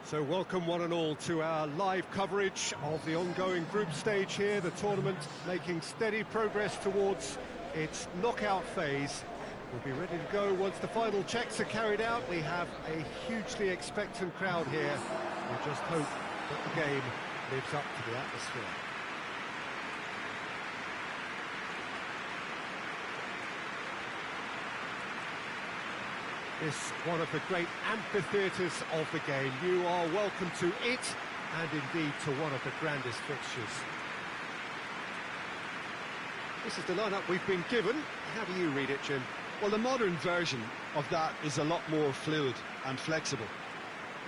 So welcome one and all to our live coverage of the ongoing group stage here, the tournament making steady progress towards its knockout phase. We'll be ready to go once the final checks are carried out. We have a hugely expectant crowd here. We just hope that the game lives up to the atmosphere. This one of the great amphitheatres of the game. You are welcome to it, and indeed to one of the grandest fixtures. This is the lineup we've been given. How do you read it, Jim? Well, the modern version of that is a lot more fluid and flexible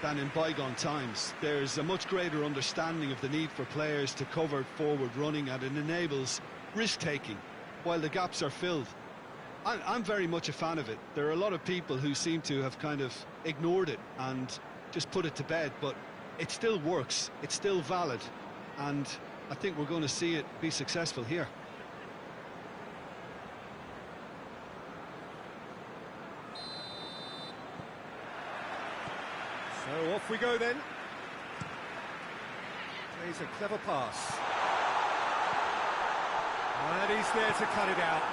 than in bygone times. There's a much greater understanding of the need for players to cover forward running, and it enables risk-taking while the gaps are filled. I'm very much a fan of it. There are a lot of people who seem to have kind of ignored it and just put it to bed, but it still works, it's still valid, and I think we're going to see it be successful here. So off we go then. Plays a clever pass. And he's there to cut it out.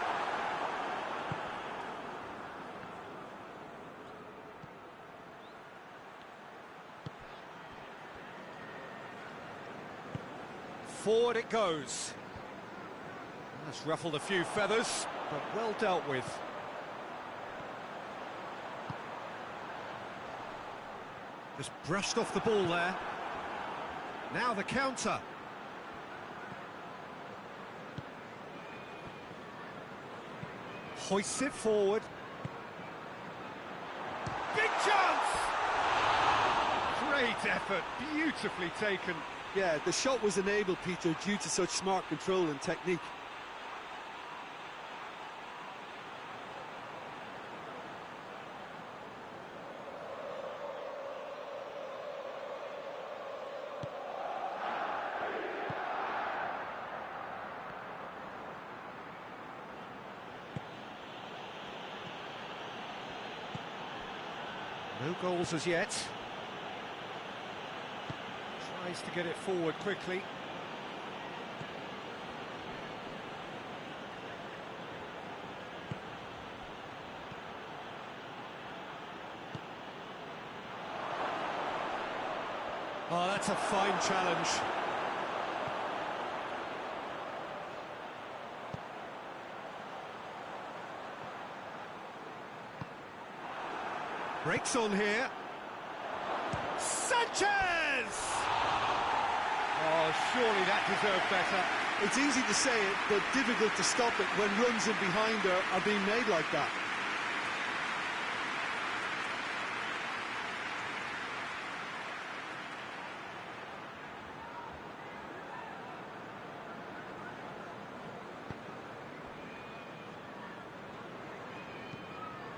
Forward it goes. That's ruffled a few feathers, but well dealt with. Just brushed off the ball there. Now the counter. Hoists it forward. Big chance! Great effort, beautifully taken. Yeah, the shot was enabled, Peter, due to such smart control and technique. No goals as yet. Tries to get it forward quickly. Oh, that's a fine challenge. Breaks on here. Sanchez! Oh, surely that deserved better. It's easy to say it, but difficult to stop it when runs in behind are being made like that.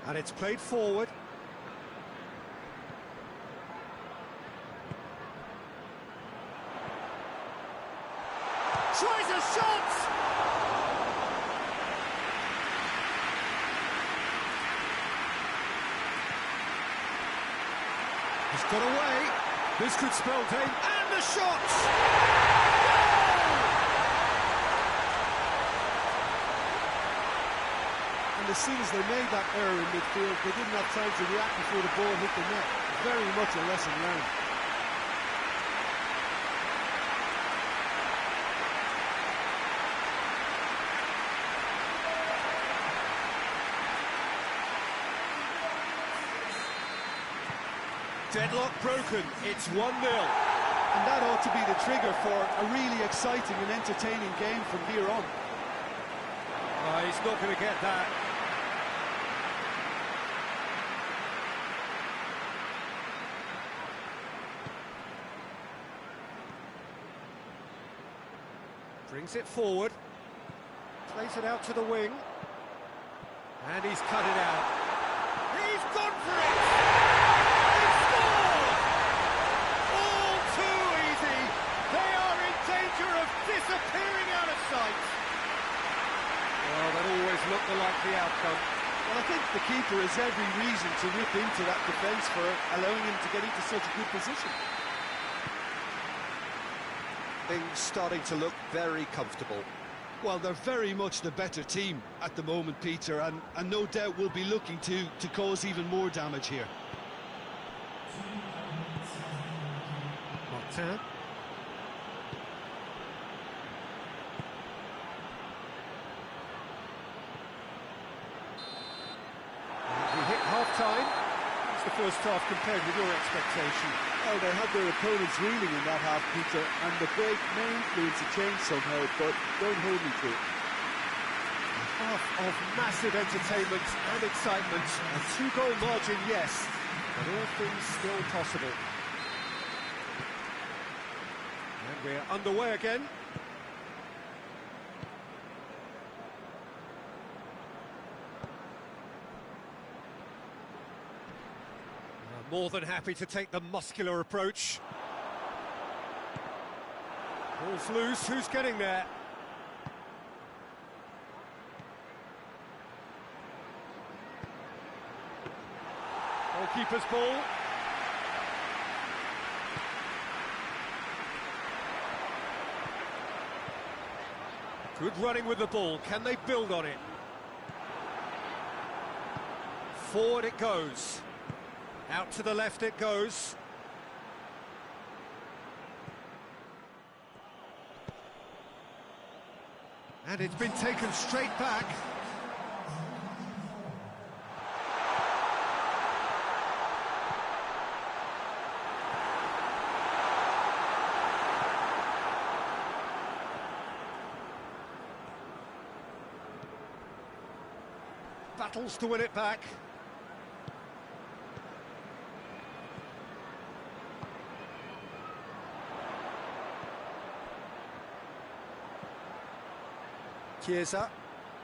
And it's played forward. Tries a shot! He's got away. This could spell game. And the shot! And as soon as they made that error in midfield, they didn't have time to react before the ball hit the net. Very much a lesson learned. Deadlock broken, it's 1-0. And that ought to be the trigger for a really exciting and entertaining game from here on. He's not going to get that. Brings it forward. Plays it out to the wing. And he's cut it out. He's gone for it! Disappearing out of sight. Well, that always looked the likely outcome. Well, I think the keeper has every reason to rip into that defence for allowing him to get into such a good position. things starting to look very comfortable. Well, they're very much the better team at the moment, Peter, and no doubt will be looking to cause even more damage here. Martin. We hit half-time. What's the first half compared with your expectation? Well, they had their opponents reeling in that half, Peter, and the break may influence a change somehow, but don't hold me to it. A half of massive entertainment and excitement. A two-goal margin, yes, but all things still possible. And we're underway again. More than happy to take the muscular approach. Ball's loose, who's getting there? Goalkeeper's ball. Good running with the ball, can they build on it? Forward it goes. Out to the left it goes. And it's been taken straight back. Battles to win it back. Chiesa,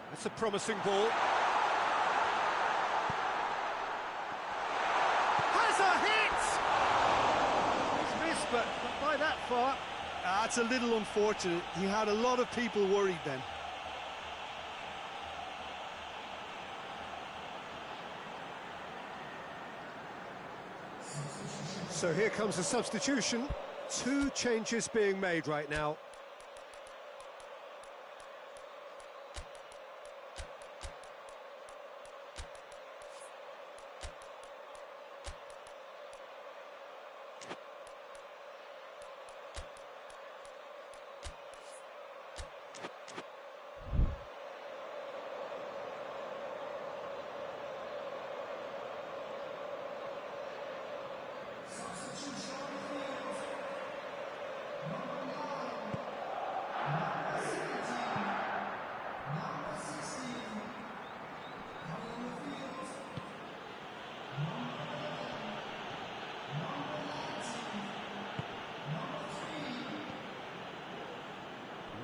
that's a promising ball. Has a hit! He's missed, but not by that far. That's a little unfortunate. He had a lot of people worried then. So here comes a substitution. Two changes being made right now.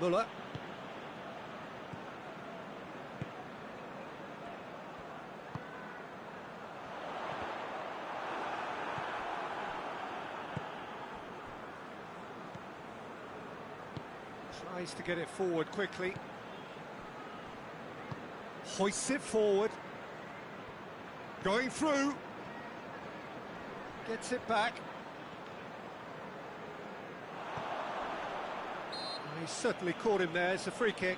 Müller. Tries to get it forward quickly. Hoists it forward. Going through. Gets it back. He certainly caught him there. It's a free kick.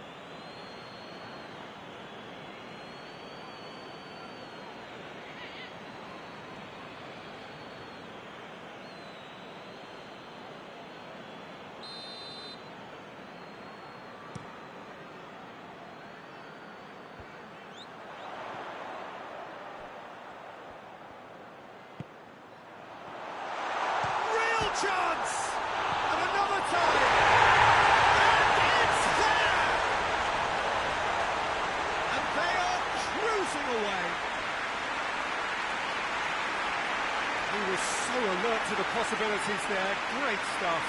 Real chance! And another time! Away. He was so alert to the possibilities there. Great stuff.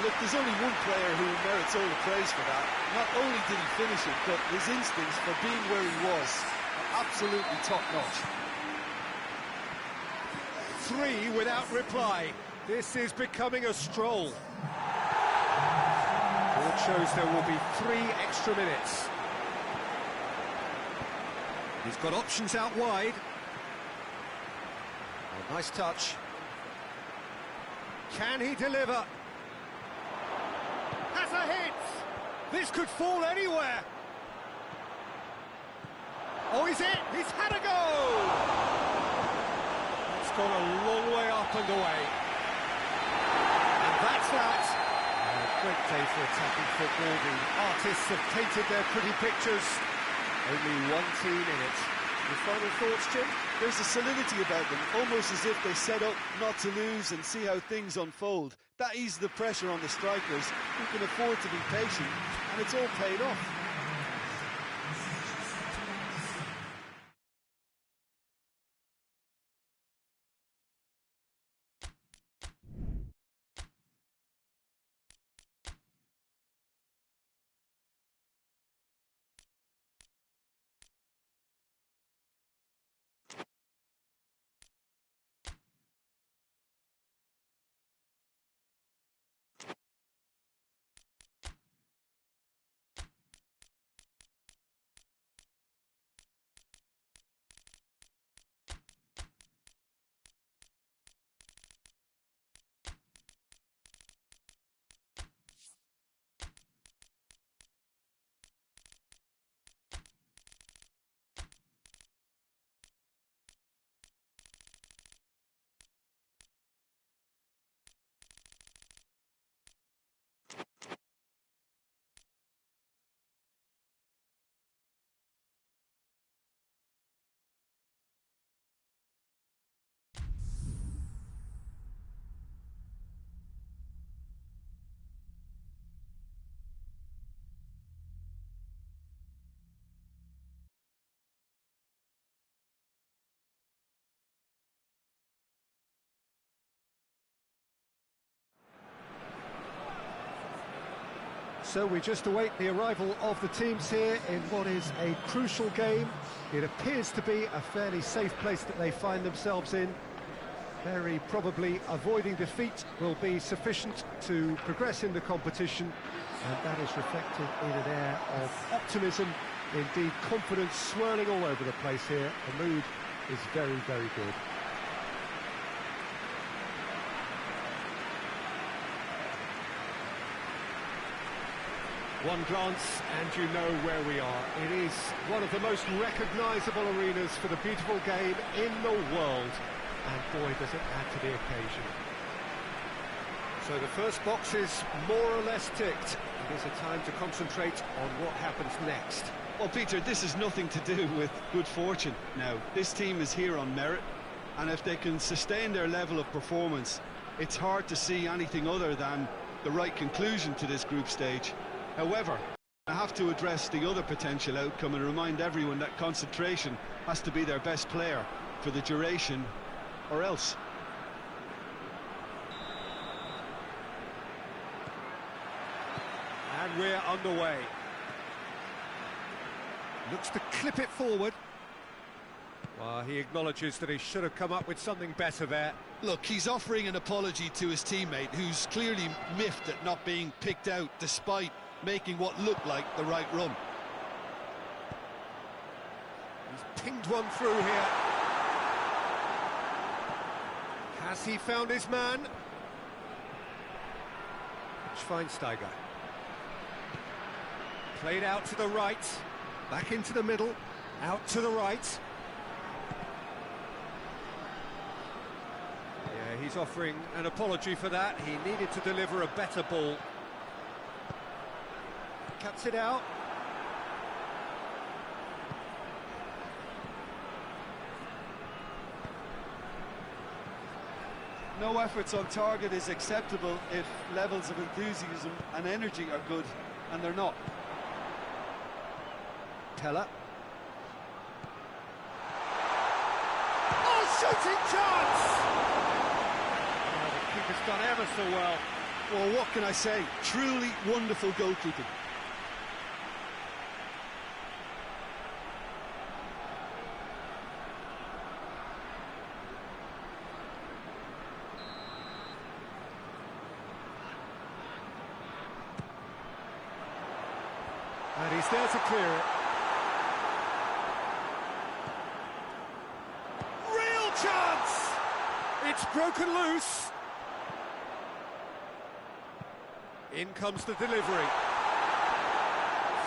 Look, there's only one player who merits all the praise for that. Not only did he finish it, but his instincts for being where he was are absolutely top-notch. 3 without reply. This is becoming a stroll. Board shows there will be 3 extra minutes. He's got options out wide. Oh, nice touch. Can he deliver? has a hit! This could fall anywhere! Oh, he's in! He's had a go! It's gone a long way up and away. And that's that. A great day for attacking football. The artists have painted their pretty pictures. Only one team in it. Your final thoughts, Jim? There's a solidity about them, almost as if they set up not to lose and see how things unfold. That eases the pressure on the strikers, who can afford to be patient, and it's all paid off. So we just await the arrival of the teams here in what is a crucial game. It appears to be a fairly safe place that they find themselves in. Very probably avoiding defeat will be sufficient to progress in the competition, and that is reflected in an air of optimism, indeed confidence swirling all over the place here. The mood is very, very good. One glance and you know where we are. It is one of the most recognisable arenas for the beautiful game in the world. And boy, does it add to the occasion. So the first box is more or less ticked. It is a time to concentrate on what happens next. Well, Peter, this is nothing to do with good fortune now. This team is here on merit, and if they can sustain their level of performance, it's hard to see anything other than the right conclusion to this group stage. However, I have to address the other potential outcome and remind everyone that concentration has to be their best player for the duration, or else. And we're underway. Looks to clip it forward. Well, he acknowledges that he should have come up with something better there. Look, he's offering an apology to his teammate, who's clearly miffed at not being picked out despite making what looked like the right run. He's pinged one through here. Has he found his man? Schweinsteiger. Played out to the right, back into the middle, out to the right. Yeah, he's offering an apology for that. He needed to deliver a better ball. Cuts it out. No efforts on target is acceptable if levels of enthusiasm and energy are good, and they're not. Pella. Oh, shooting chance! Oh, the keeper's done ever so well. Well, what can I say? Truly wonderful goalkeeping. And he's there to clear it. Real chance! It's broken loose. In comes the delivery.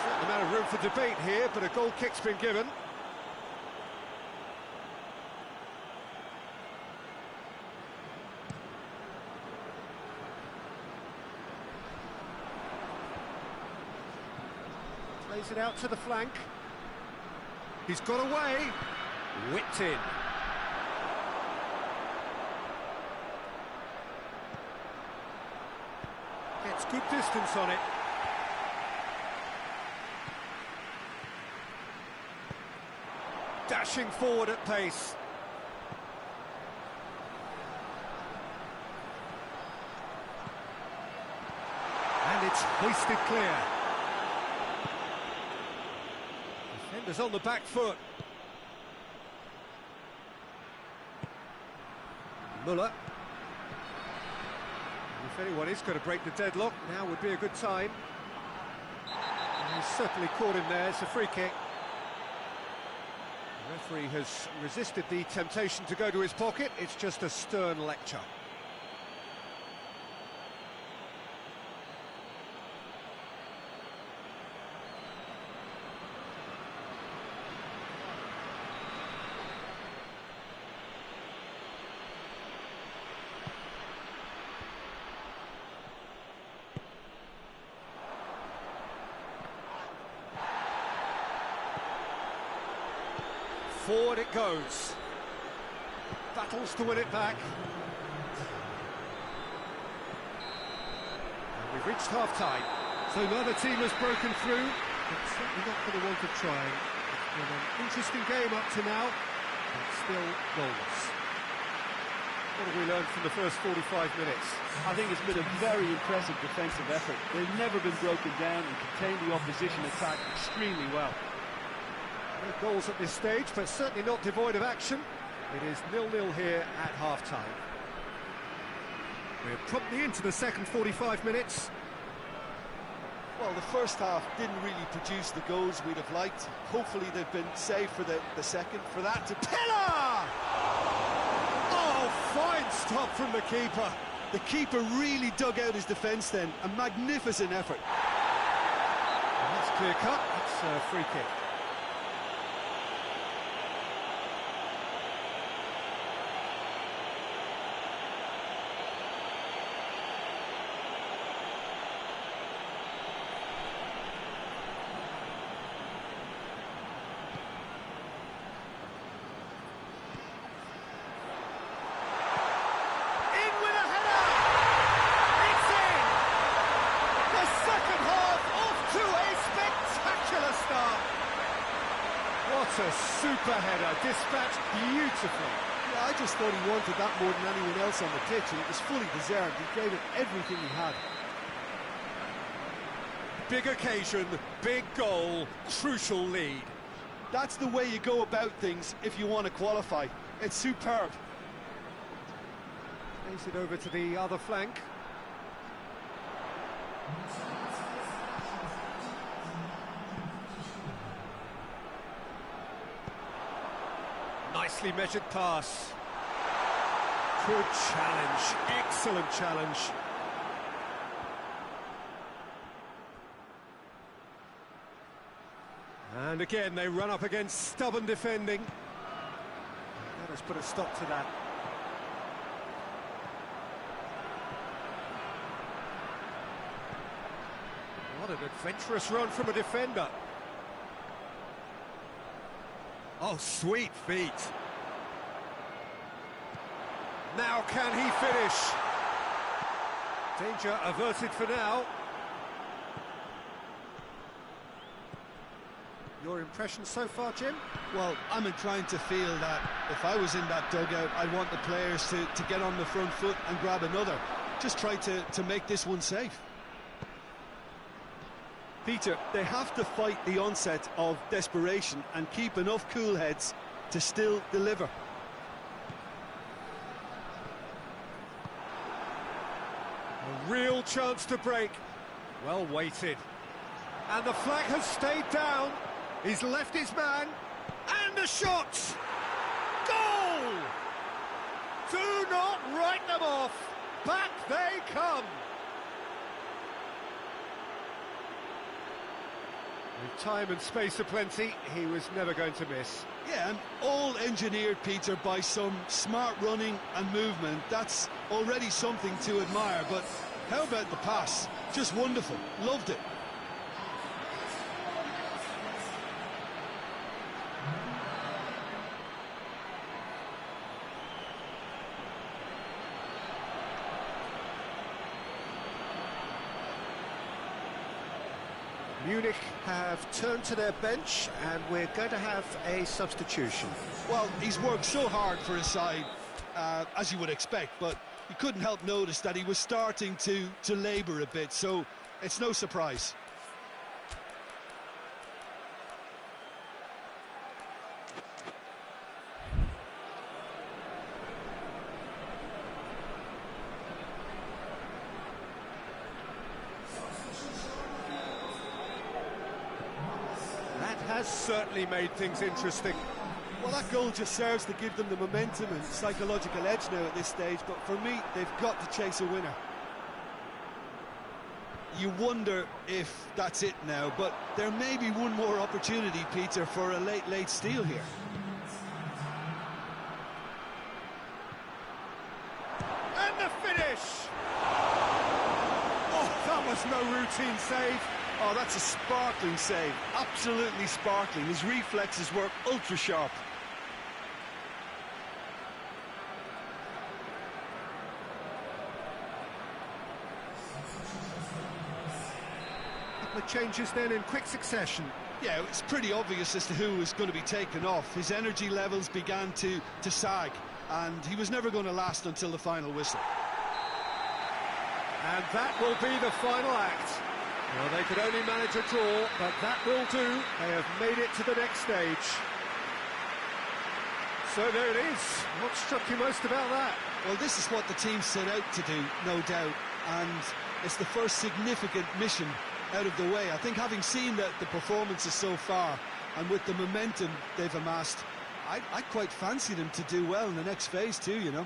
Certain amount of room for debate here, but a goal kick's been given. Plays it out to the flank. He's got away. Whipped in. Gets good distance on it. Dashing forward at pace. And it's hoisted clear. Defenders on the back foot. Müller. If anyone is going to break the deadlock, now would be a good time. And he's certainly caught him there. It's a free kick. The referee has resisted the temptation to go to his pocket. It's just a stern lecture. Forward it goes. Battles to win it back. And we've reached half-time. So neither team has broken through, but certainly not for the want of trying. It's been an interesting game up to now, but still goalless. What have we learned from the first 45 minutes? I think it's been a very impressive defensive effort. They've never been broken down and contained the opposition attack extremely well. No goals at this stage, but certainly not devoid of action. It is 0-0 here at half-time. We're promptly into the second 45 minutes. Well, the first half didn't really produce the goals we'd have liked. Hopefully they've been saved for the second. For that to Pillar! Oh, fine stop from the keeper. The keeper really dug out his defence then. A magnificent effort. And that's clear cut. It's a free kick. What a super header, dispatched beautifully. Yeah, I just thought he wanted that more than anyone else on the pitch, and it was fully deserved. He gave it everything he had. Big occasion, big goal, crucial lead. That's the way you go about things if you want to qualify. It's superb. Plays it over to the other flank. Nicely measured pass. Good challenge, excellent challenge. And again, they run up against stubborn defending. That has put a stop to that. What an adventurous run from a defender. Oh, sweet feet. Now can he finish? Danger averted for now. Your impression so far, Jim? Well, I'm inclined to feel that if I was in that dugout, I'd want the players to get on the front foot and grab another. Just try to make this one safe. Peter, they have to fight the onset of desperation and keep enough cool heads to still deliver. A real chance to break. Well weighted. And the flag has stayed down. He's left his man. And a shot! Goal! Do not write them off. Back they come. With time and space aplenty, he was never going to miss. Yeah, and all engineered, Peter, by some smart running and movement. That's already something to admire, but how about the pass? Just wonderful. Loved it. Munich have turned to their bench, and we're going to have a substitution. Well, he's worked so hard for his side, as you would expect, but you couldn't help notice that he was starting to labour a bit, so it's no surprise. Has certainly made things interesting. Well, that goal just serves to give them the momentum and psychological edge now at this stage, but for me, they've got to chase a winner. You wonder if that's it now, but there may be one more opportunity, Peter, for a late steal here. And the finish! Oh, that was no routine save. Oh, that's a sparkling save. Absolutely sparkling. His reflexes were ultra sharp. The changes then in quick succession. Yeah, it's pretty obvious as to who was going to be taken off. His energy levels began to sag, and he was never going to last until the final whistle. And that will be the final act. Well, they could only manage a draw, but that will do. They have made it to the next stage. So there it is. What struck you most about that? Well, this is what the team set out to do, no doubt, and it's the first significant mission out of the way. I think having seen the performances so far, and with the momentum they've amassed, I quite fancy them to do well in the next phase too, you know.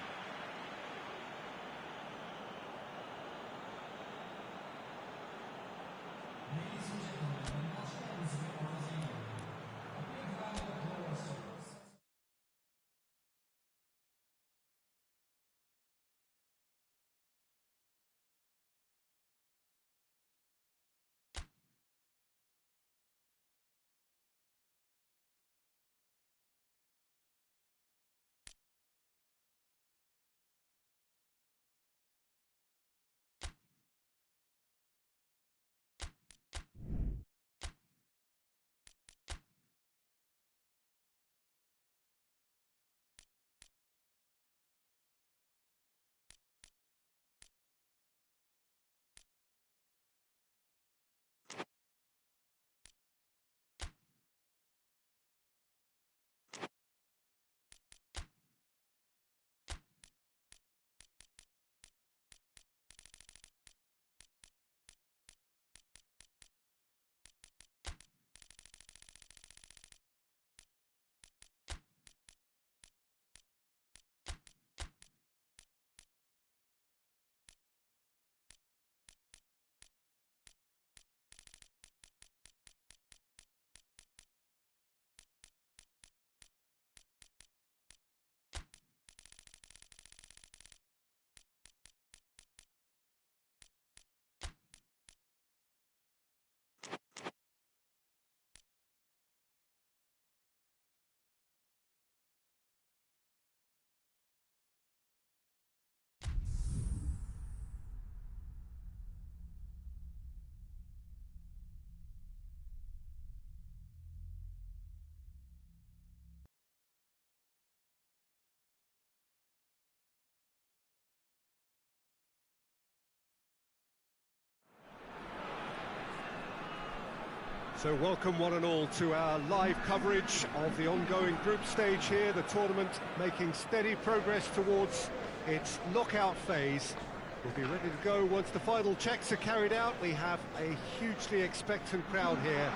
So welcome one and all to our live coverage of the ongoing group stage here, the tournament making steady progress towards its knockout phase. We'll be ready to go once the final checks are carried out. We have a hugely expectant crowd here.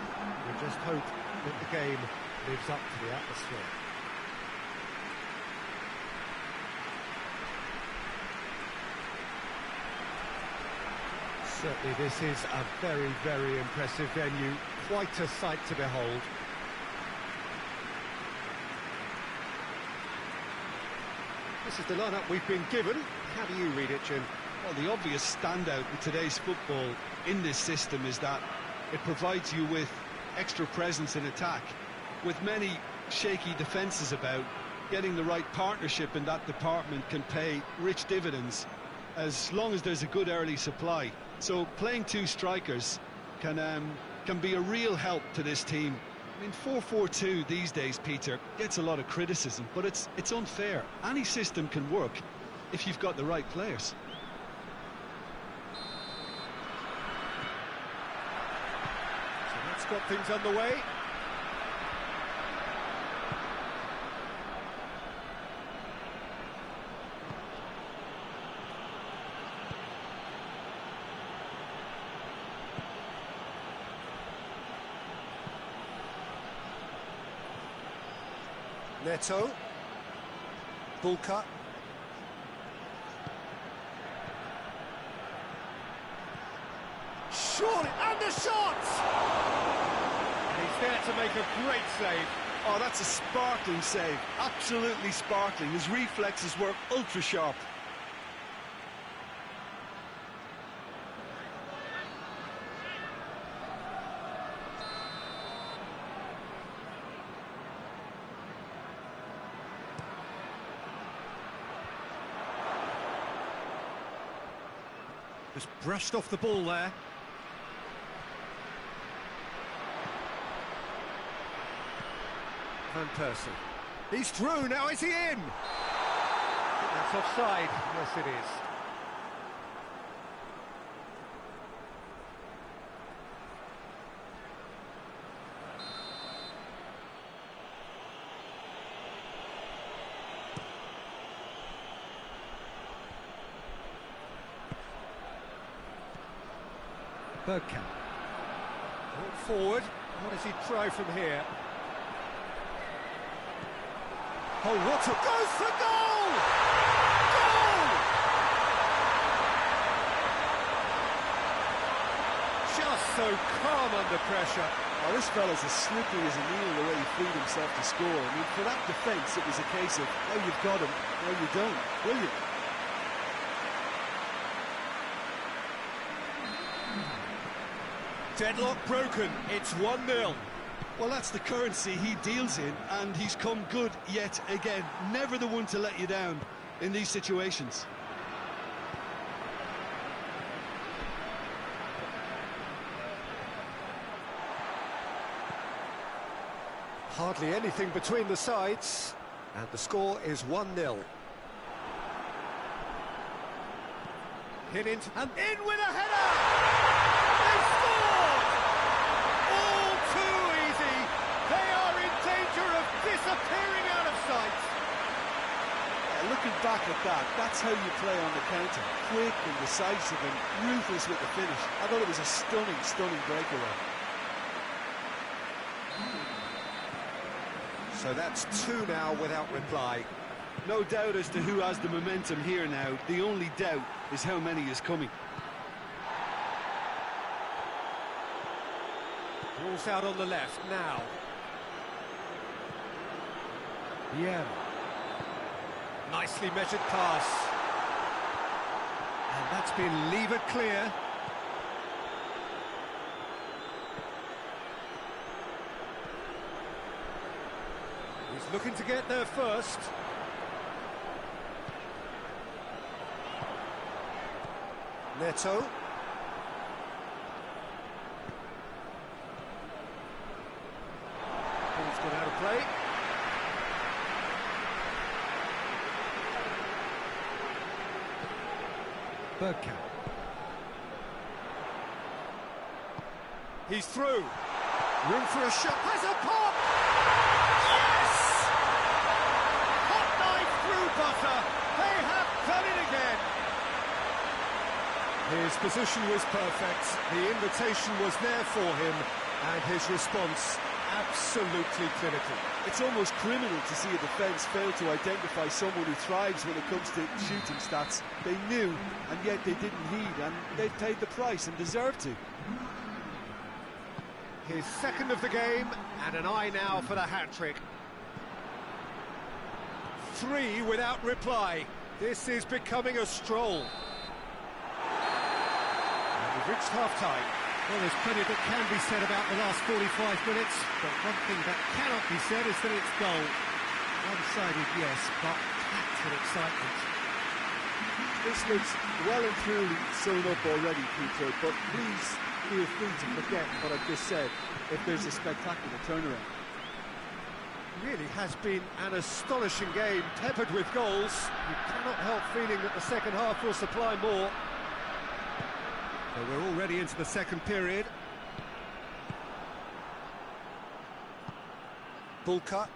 We just hope that the game lives up to the atmosphere. Certainly this is a very, very impressive venue. Quite a sight to behold. This is the lineup we've been given. How do you read it, Jim? Well, the obvious standout in today's football in this system is that it provides you with extra presence in attack. With many shaky defences about, getting the right partnership in that department can pay rich dividends as long as there's a good early supply. So playing two strikers can be a real help to this team. I mean, 4-4-2 these days, Peter, gets a lot of criticism, but it's unfair. Any system can work if you've got the right players. So that's got things underway. Neto, Bulka, surely, and the shot! And he's there to make a great save. Oh, that's a sparkling save, absolutely sparkling. His reflexes were ultra sharp. Just brushed off the ball there. Van Persie. He's through, now is he in? I think that's offside. Yes, it is. Bergkamp. Forward. What does he try from here? Oh, what a... Goes for goal! Goal! Just so calm under pressure. Oh, this fella's as slippery as a needle the way he freed himself to score. I mean, for that defence, it was a case of, now you've got him, now you don't. Brilliant. Deadlock broken, it's 1-0. Well, that's the currency he deals in, and he's come good yet again. Never the one to let you down in these situations. Hardly anything between the sides, and the score is 1-0. Hit into... and in with a header! They scored! All too easy. They are in danger of disappearing out of sight. Yeah, looking back at that, that's how you play on the counter. Quick and decisive and ruthless with the finish. I thought it was a stunning, stunning breakaway. So that's 2 now without reply. No doubt as to who has the momentum here now. The only doubt is how many is coming. Ball's out on the left now. BAYERN. Nicely measured pass. And that's been levered clear. He's looking to get there first. Neto, Ball's gone out of play. Bergkamp. He's through. Room for a shot. Has a pop! Yes! Hot knife through butter. They have done it again. His position was perfect. The invitation was there for him, and his response absolutely clinical. It's almost criminal to see a defence fail to identify someone who thrives when it comes to shooting stats. They knew, and yet they didn't heed, and they've paid the price and deserve to. His second of the game, and an eye now for the hat-trick. 3 without reply. This is becoming a stroll. And we've reached half-time. Well, there's plenty that can be said about the last 45 minutes, but one thing that cannot be said is that it's dull. One-sided, yes, but packed with excitement. This looks well and truly sewn up already, Peter, but please feel free to forget what I've just said if there's a spectacular turnaround. Really has been an astonishing game, peppered with goals. You cannot help feeling that the second half will supply more. So we're already into the second period. Bull cut.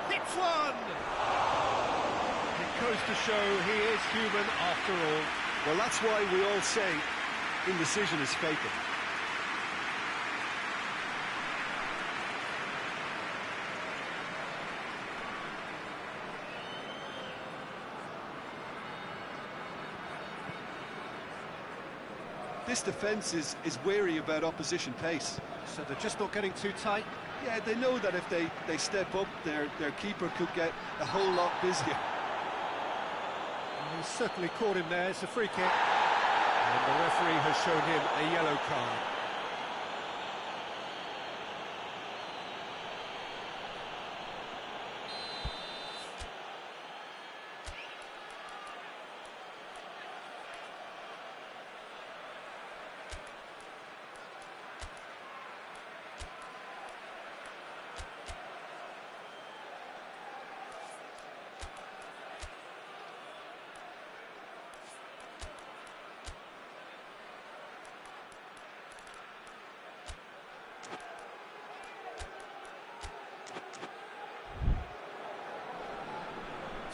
Hits one! It goes to show he is human after all. Well, that's why we all say indecision is fatal. This defence is wary about opposition pace. So they're just not getting too tight. Yeah, they know that if they step up, their keeper could get a whole lot busier. He's certainly caught him there. It's a free kick. And the referee has shown him a yellow card.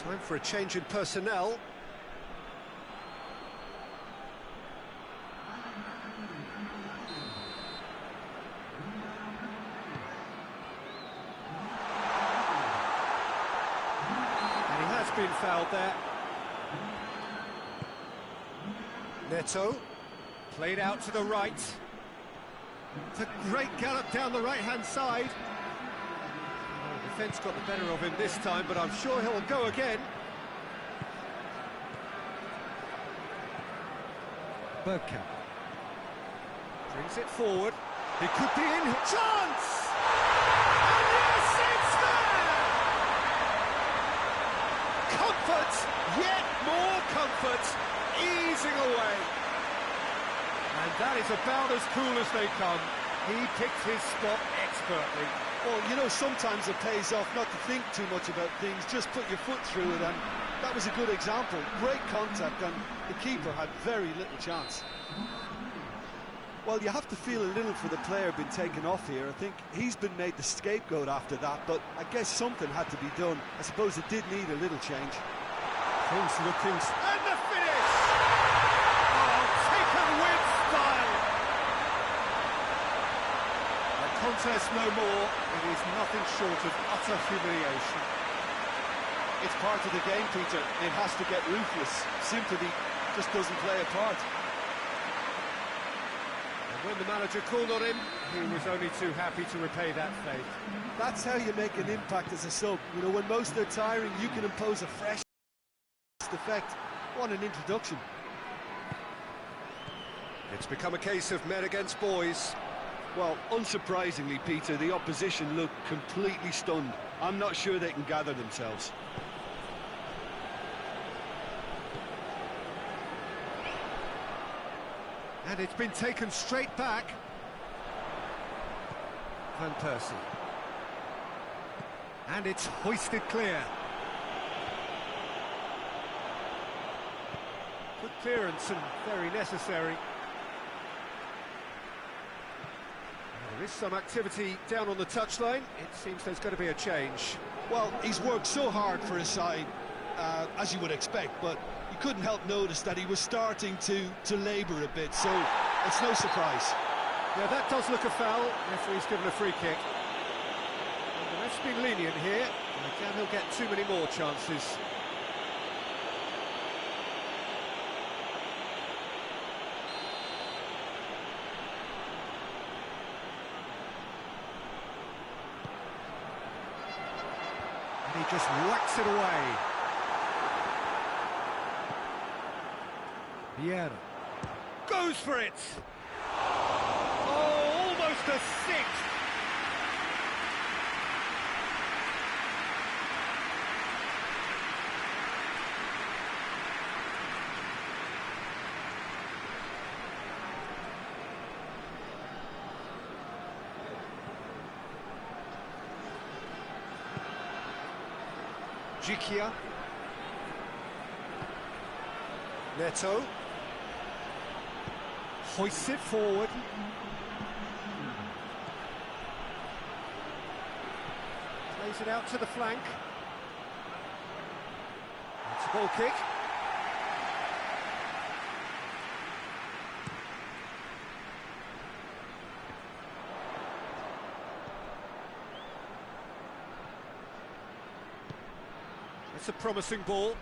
Time for a change in personnel. And he has been fouled there. Neto. Played out to the right. It's a great gallop down the right-hand side. The defence got the better of him this time, but I'm sure he'll go again. Bergkamp brings it forward. It could be in. Chance! And yes, it's there! Comfort, yet more comfort, easing away. And that is about as cool as they come. He picked his spot expertly. Well, you know, sometimes it pays off not to think too much about things, just put your foot through it, and that was a good example. Great contact, and the keeper had very little chance. Well, you have to feel a little for the player being taken off here. I think he's been made the scapegoat after that, but I guess something had to be done. I suppose it did need a little change. Things looking... And the finish! Oh, taken with style! Contest no more. It is nothing short of utter humiliation. It's part of the game, Peter. It has to get ruthless. Sympathy just doesn't play a part. And when the manager called on him, he was only too happy to repay that faith. That's how you make an impact as a sub. You know, when most are tiring, you can impose a fresh effect. What an introduction. It's become a case of men against boys. Well, unsurprisingly, Peter, the opposition look completely stunned. I'm not sure they can gather themselves. And it's been taken straight back. Van Persie. And it's hoisted clear. Good clearance and very necessary. The There is some activity down on the touchline. It seems there's going to be a change. Well, he's worked so hard for his side, as you would expect, but you couldn't help notice that he was starting to labour a bit, so it's no surprise. Yeah, that does look a foul. Referee's given a free kick. And the ref's been lenient here. I doubt he'll get too many more chances. And he just whacks it away. BAYERN goes for it. Oh, almost a sixth. Jikia. Neto. Hoists it forward. Plays it out to the flank. It's a goal kick. It's a promising ball.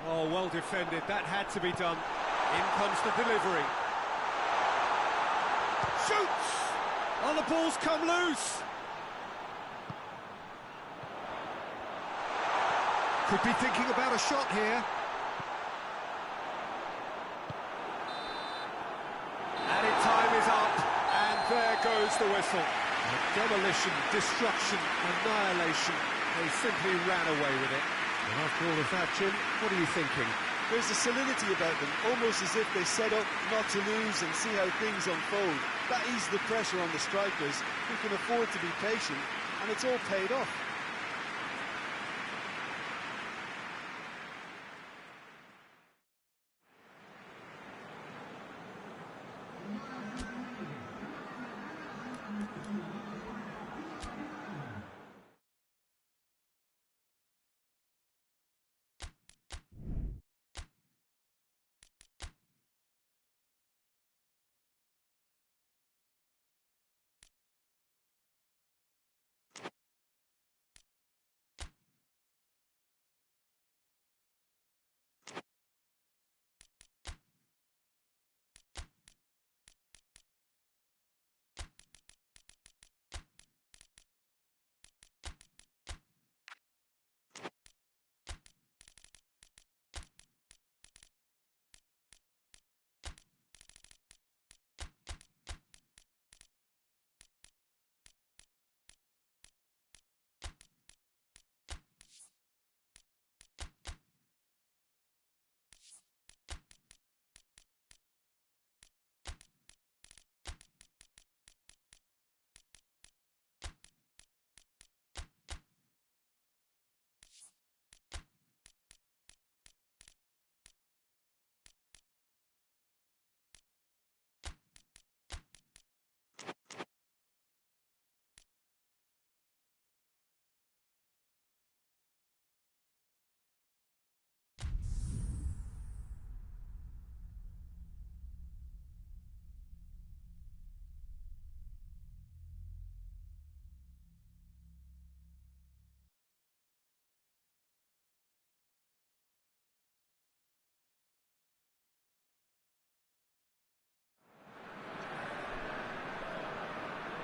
Oh, well defended. That had to be done. In comes the delivery. Shoots! Oh, the ball's come loose. Could be thinking about a shot here. Added time is up, and there goes the whistle. Demolition, destruction, annihilation. They simply ran away with it. And after all of that, Jim, what are you thinking? There's a solidity about them, almost as if they set up not to lose and see how things unfold. That eases the pressure on the strikers, who can afford to be patient, and it's all paid off.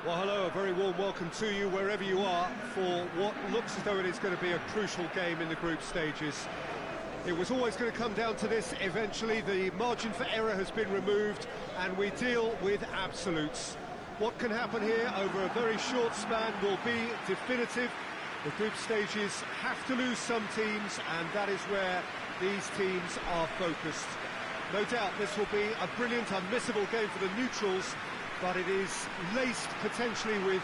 Well, hello, a very warm welcome to you wherever you are for what looks as though it is going to be a crucial game in the group stages. It was always going to come down to this eventually. The margin for error has been removed and we deal with absolutes. What can happen here over a very short span will be definitive. The group stages have to lose some teams, and that is where these teams are focused. No doubt this will be a brilliant, unmissable game for the neutrals, but it is laced potentially with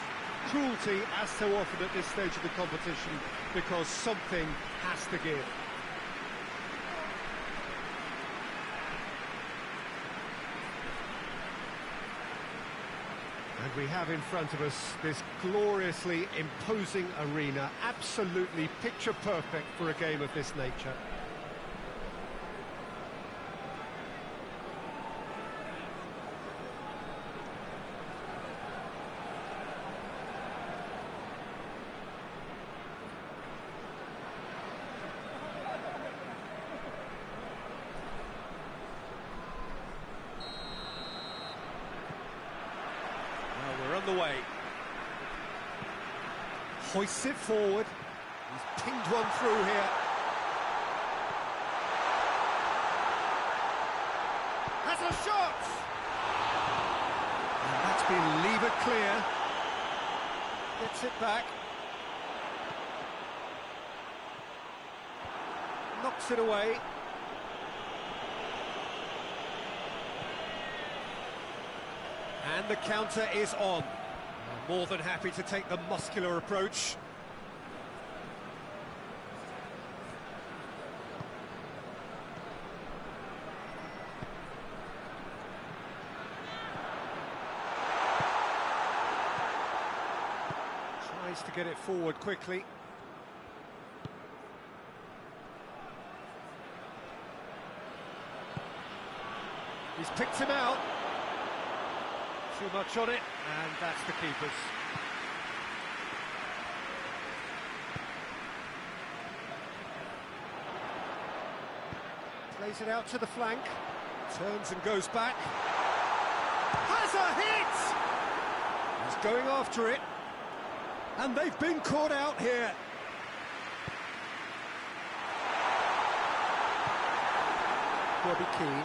cruelty, as so often at this stage of the competition, because something has to give. And we have in front of us this gloriously imposing arena, absolutely picture perfect for a game of this nature. The way. Hoists it forward. He's pinged one through here. Has a shot! And that's been levered clear. Gets it back. Knocks it away. And the counter is on. More than happy to take the muscular approach. Tries to get it forward quickly. He's picked him out. Too much on it, and that's the keeper's. Plays it out to the flank, turns and goes back. Has a hit! He's going after it, and they've been caught out here. Bobby Keane.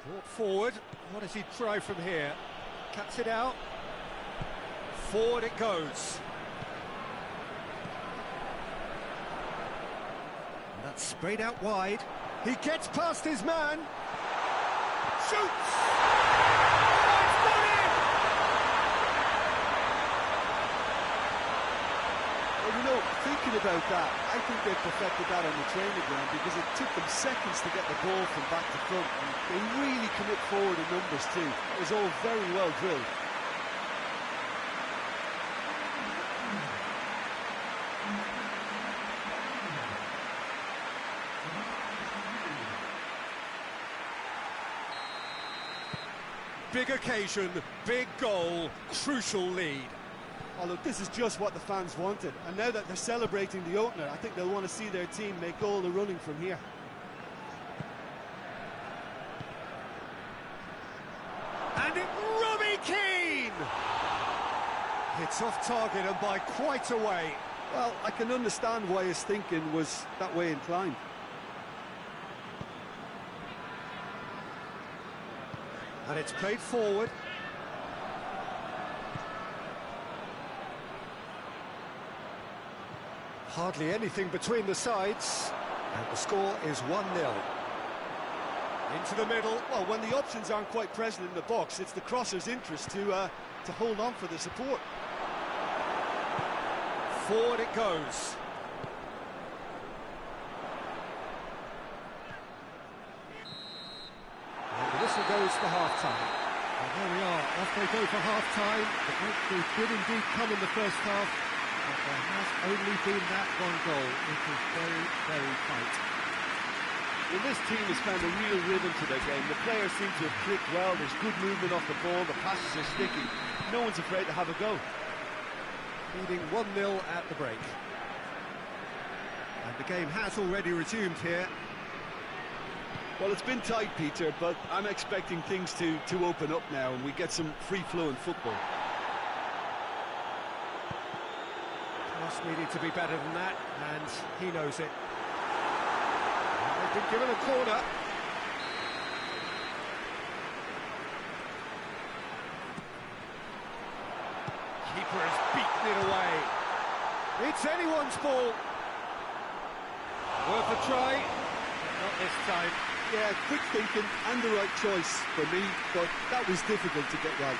Brought forward. What does he try from here? Cuts it out. Forward it goes. And that's sprayed out wide. He gets past his man. Shoots! Oh, it's gone in! Well, you know, thinking about that, I think they perfected that on the training ground because it took them seconds to get the ball from back to front. And they really commit forward in numbers too. It was all very well drilled. Big occasion, big goal, crucial lead. Oh, look, this is just what the fans wanted. And now that they're celebrating the opener, I think they'll want to see their team make all the running from here. And it, Robbie Keane! Hits off target and by quite a way. Well, I can understand why his thinking was that way inclined. And it's played forward. Hardly anything between the sides. And the score is 1-0. Into the middle. Well, when the options aren't quite present in the box, it's the crosser's interest to hold on for the support. Forward it goes. And the whistle goes for half-time. And there we are, off they go for half-time. The breakthrough did indeed come in the first half, but there has only been that one goal. It is very, very tight. Well, this team has found a real rhythm to their game. The players seem to have clicked well. There's good movement off the ball. The passes are sticky. No one's afraid to have a go. Leading 1-0 at the break. And the game has already resumed here. Well, it's been tight, Peter, but I'm expecting things to open up now and we get some free-flowing football. Cross needed to be better than that, and he knows it. They've been given a corner. Keeper has beaten it away. It's anyone's ball. Worth a try, but not this time. Yeah, quick thinking and the right choice for me, but that was difficult to get right.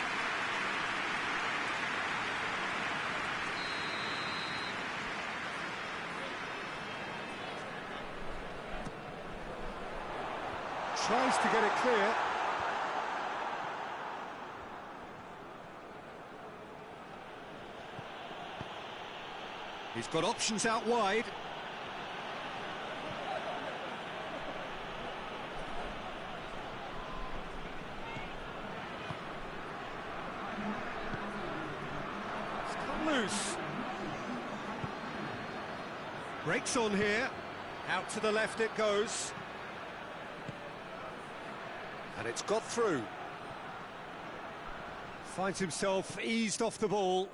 Tries to get it clear. He's got options out wide. It's come loose. Breaks on here. Out to the left it goes. And it's got through. Finds himself eased off the ball.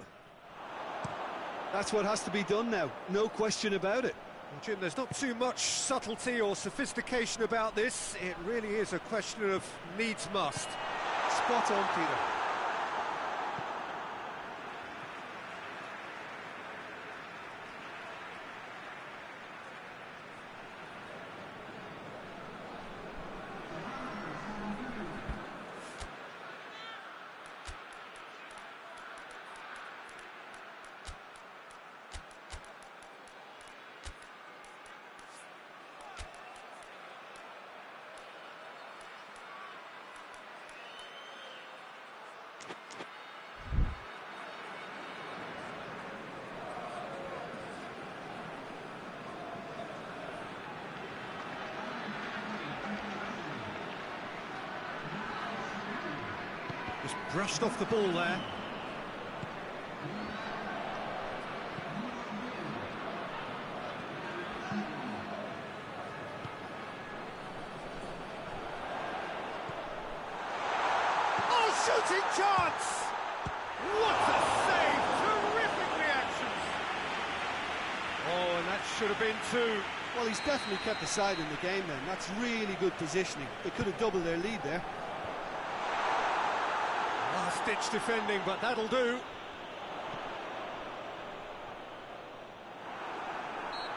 That's what has to be done now, no question about it. Well, Jim, there's not too much subtlety or sophistication about this. It really is a question of needs must. Spot on, Peter. Just brushed off the ball there. Oh, shooting chance! What a save! Terrific reactions! Oh, and that should have been two. Well, he's definitely kept the side in the game then. That's really good positioning. They could have doubled their lead there. Last-ditch defending, but that'll do.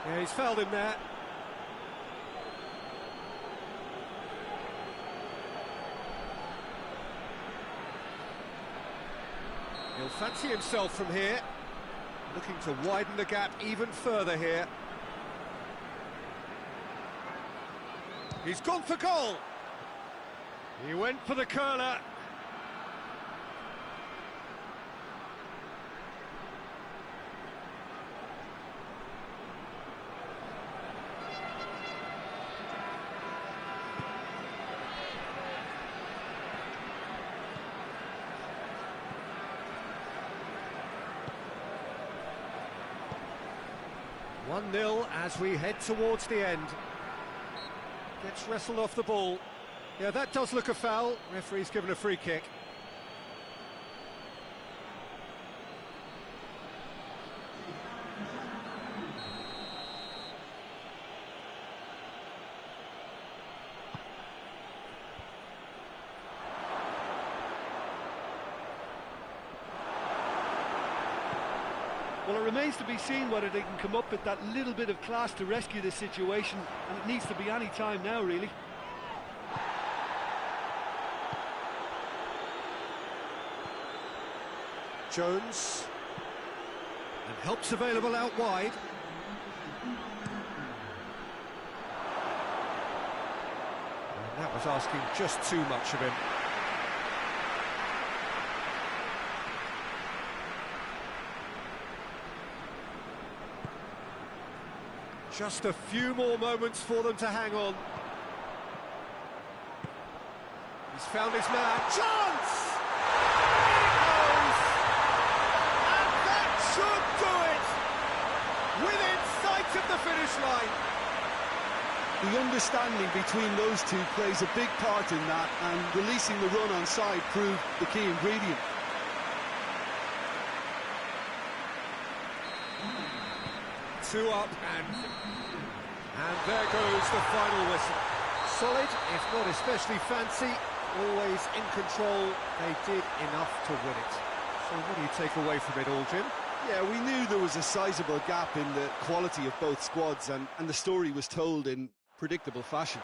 Yeah, he's fouled him there. He'll fancy himself from here. Looking to widen the gap even further here. He's gone for goal. He went for the curler. 1-0 as we head towards the end. Gets wrestled off the ball. Yeah, that does look a foul. Referee's given a free kick. Well, it remains to be seen whether they can come up with that little bit of class to rescue this situation, and it needs to be any time now, really. Jones. And help's available out wide. And that was asking just too much of him. Just a few more moments for them to hang on. He's found his man. Chance! In it goes! And that should do it! Within sight of the finish line. The understanding between those two plays a big part in that, and releasing the run on side proved the key ingredient. Two up, and there goes the final whistle. Solid, if not especially fancy, always in control. They did enough to win it. So what do you take away from it all, Jim? Yeah, we knew there was a sizable gap in the quality of both squads, and the story was told in predictable fashion.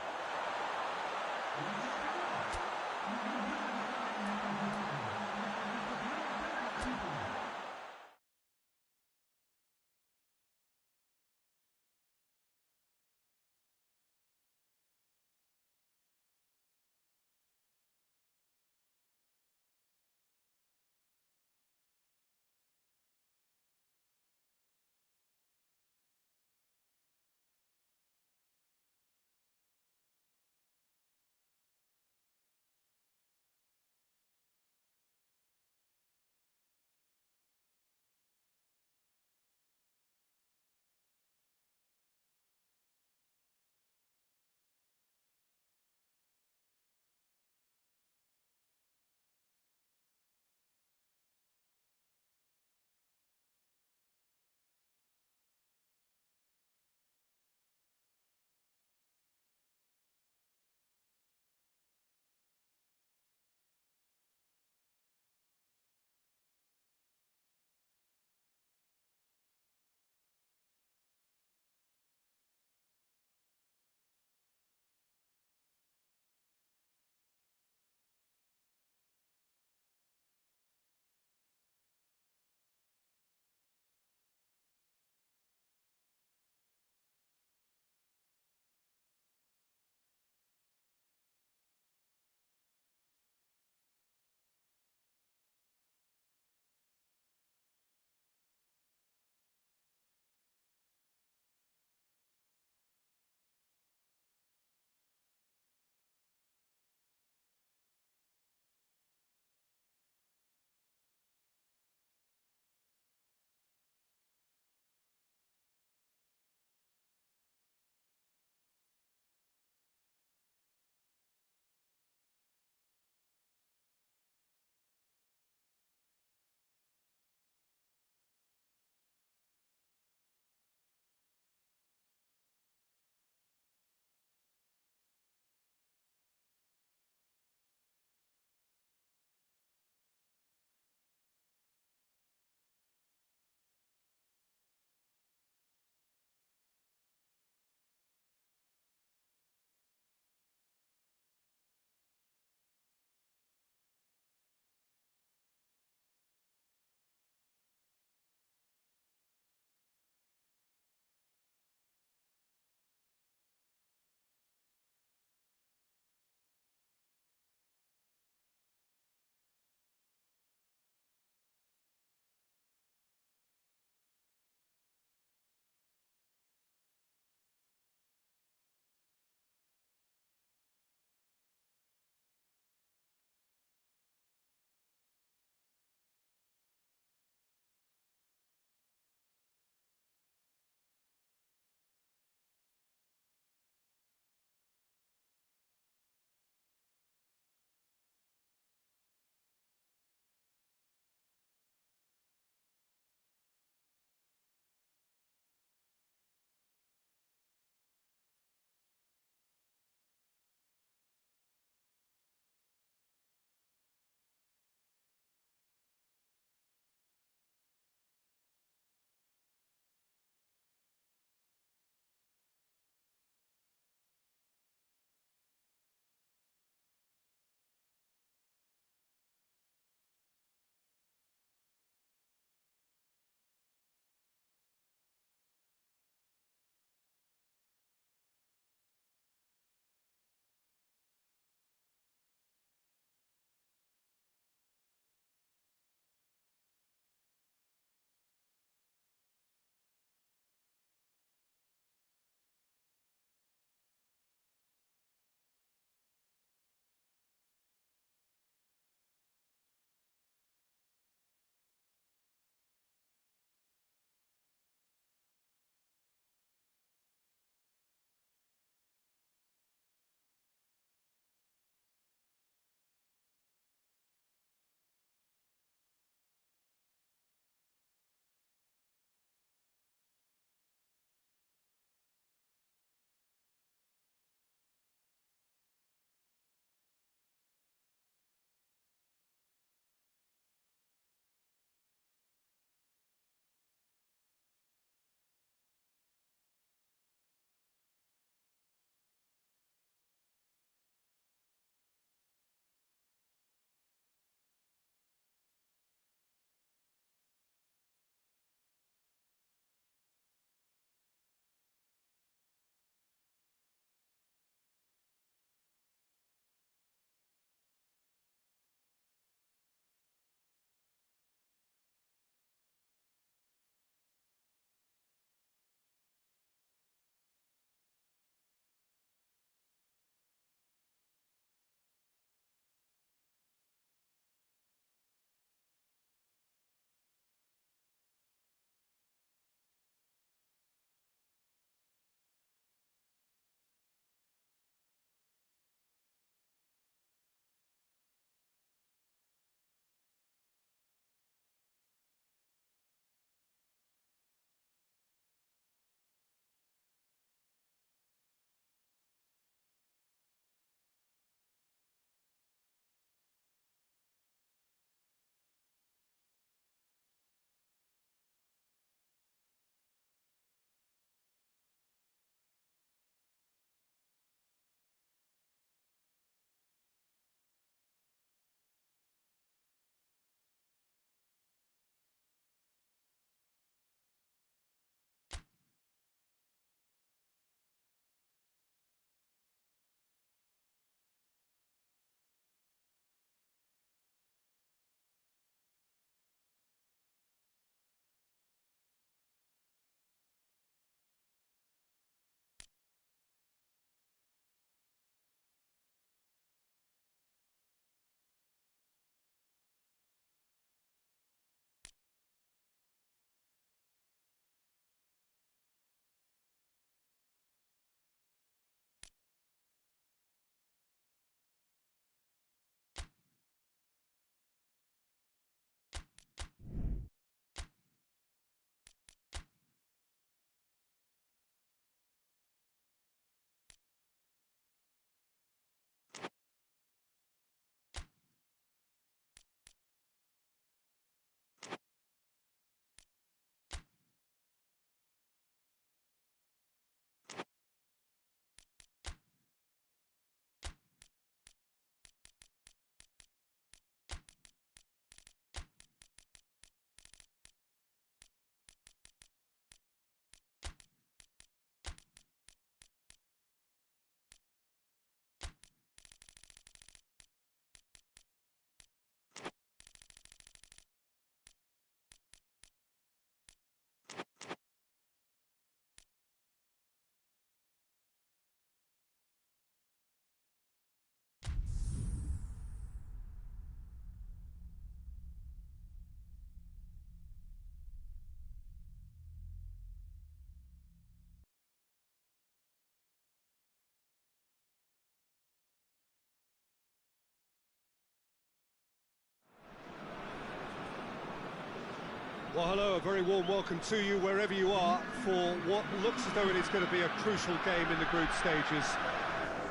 Well, hello, a very warm welcome to you wherever you are for what looks as though it is going to be a crucial game in the group stages.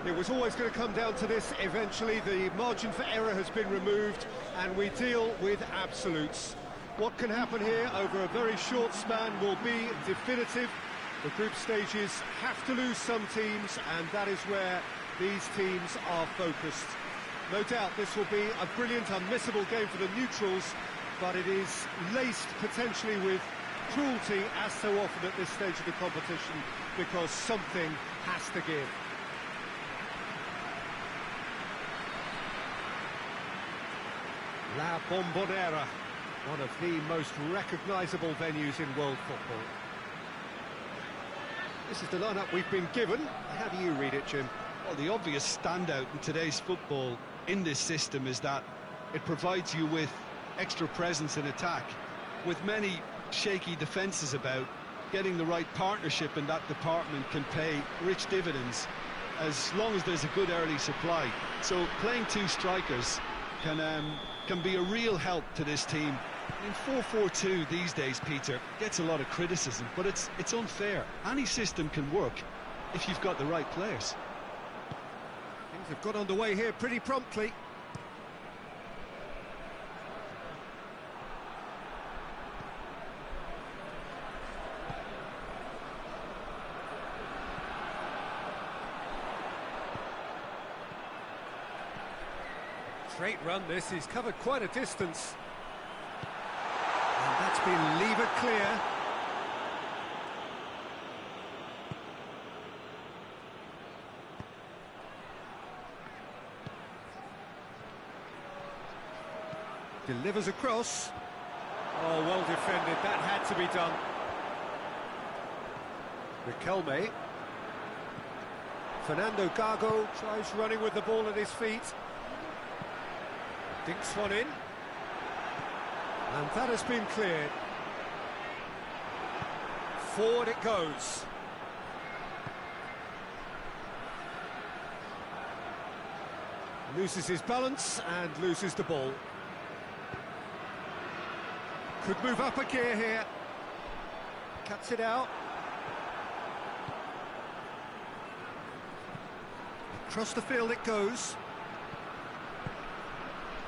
It was always going to come down to this eventually. The margin for error has been removed and we deal with absolutes. What can happen here over a very short span will be definitive. The group stages have to lose some teams, and that is where these teams are focused. No doubt this will be a brilliant, unmissable game for the neutrals, but it is laced potentially with cruelty as so often at this stage of the competition, because something has to give. La Bombonera, one of the most recognisable venues in world football. This is the lineup we've been given. How do you read it, Jim? Well, the obvious standout in today's football in this system is that it provides you with extra presence in attack. With many shaky defences about, getting the right partnership in that department can pay rich dividends as long as there's a good early supply. So playing two strikers can be a real help to this team. In 4-4-2 these days, Peter, gets a lot of criticism, but it's unfair. Any system can work if you've got the right players. Things have got underway here pretty promptly. Straight run this, he's covered quite a distance. And that's been levered clear. Delivers across. Oh, well defended, that had to be done. Riquelme. Fernando Gago tries running with the ball at his feet. Dinks one in. And that has been cleared. Forward it goes. Loses his balance and loses the ball. Could move up a gear here. Cuts it out. Across the field it goes.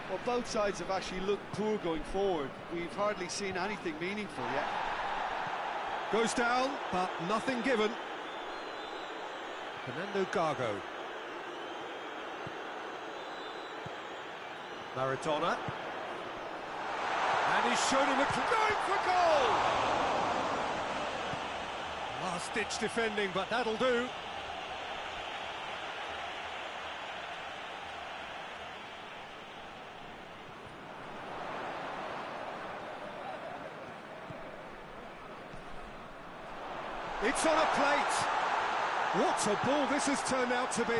Well, both sides have actually looked poor going forward. We've hardly seen anything meaningful yet. Goes down, but nothing given. Fernando Gago. Maradona. And he's shown him going for goal! Last-ditch defending, but that'll do. It's on a plate. What a ball this has turned out to be.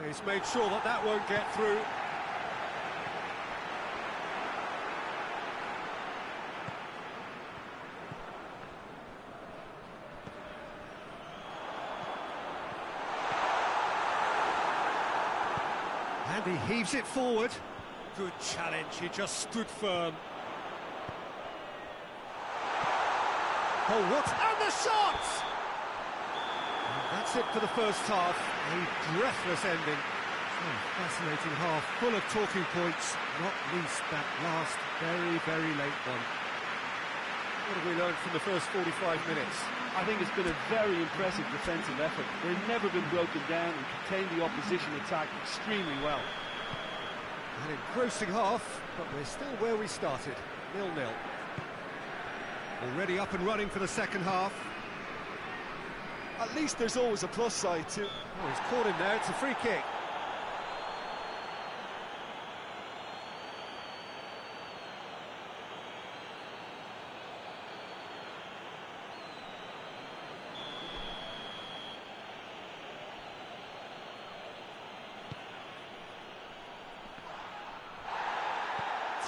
He's made sure that that won't get through. And he heaves it forward. Good challenge, he just stood firm. Oh, what? And the shot! And that's it for the first half. A breathless ending. Oh, fascinating half, full of talking points, not least that last very, very late one. What have we learned from the first 45 minutes? I think it's been a very impressive defensive effort. They've never been broken down and contained the opposition attack extremely well. An engrossing half, but we're still where we started, 0-0. Already up and running for the second half. At least there's always a plus side too. Oh, he's caught him there, it's a free kick.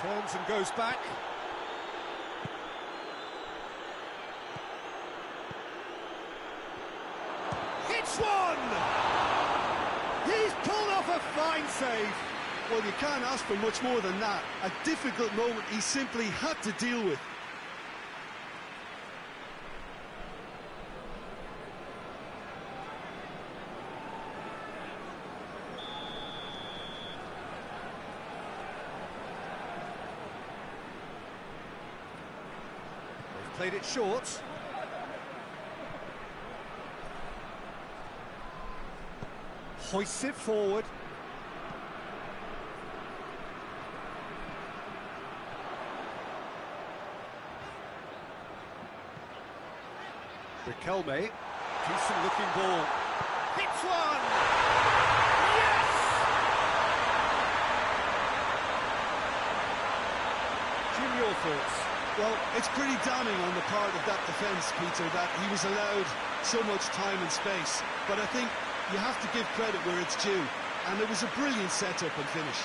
Turns and goes back. Hits one! He's pulled off a fine save. Well, you can't ask for much more than that. A difficult moment he simply had to deal with. They've played it short. Hoists it forward. Riquelme, decent looking ball. Hits one! Yes! Jim, your thoughts? Well, it's pretty damning on the part of that defence, Peter, that he was allowed so much time and space. But I think you have to give credit where it's due, and it was a brilliant setup and finish.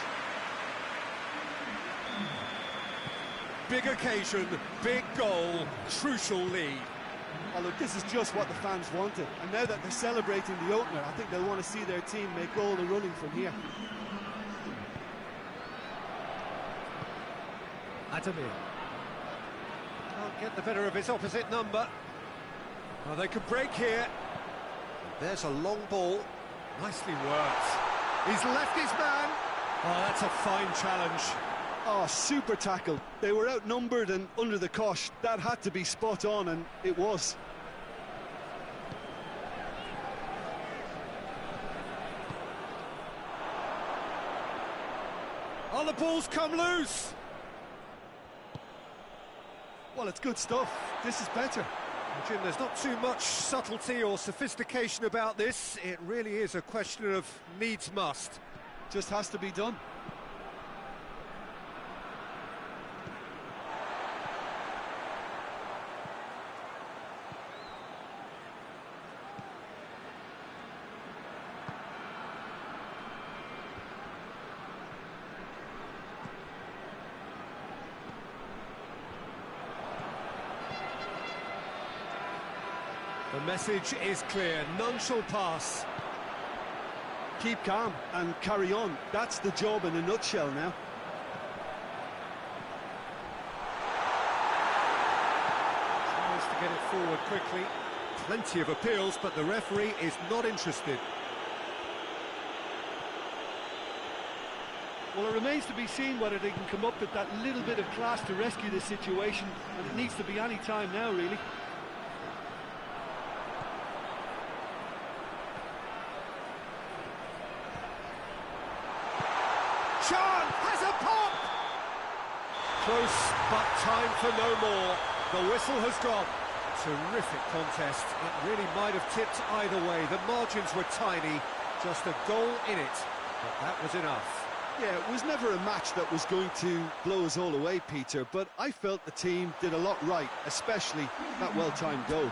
Big occasion, big goal, crucial lead. Oh, look, this is just what the fans wanted. And now that they're celebrating the opener, I think they'll want to see their team make all the running from here. Adamir. Can't get the better of his opposite number. Oh, they could break here. There's a long ball. Nicely worked. He's left his man. Oh, that's a fine challenge. Oh, super tackle. They were outnumbered and under the cosh. That had to be spot on, and it was. Oh, the ball's come loose. Well, it's good stuff. This is better. Jim, there's not too much subtlety or sophistication about this. It really is a question of needs must. Just has to be done. The message is clear, none shall pass. Keep calm and carry on. That's the job in a nutshell now. Tries to get it forward quickly. Plenty of appeals, but the referee is not interested. Well, it remains to be seen whether they can come up with that little bit of class to rescue this situation, and it needs to be any time now, really. Has a pop! Close, but time for no more. The whistle has gone. Terrific contest. It really might have tipped either way. The margins were tiny, just a goal in it, but that was enough. Yeah, it was never a match that was going to blow us all away, Peter, but I felt the team did a lot right, especially that well-timed goal.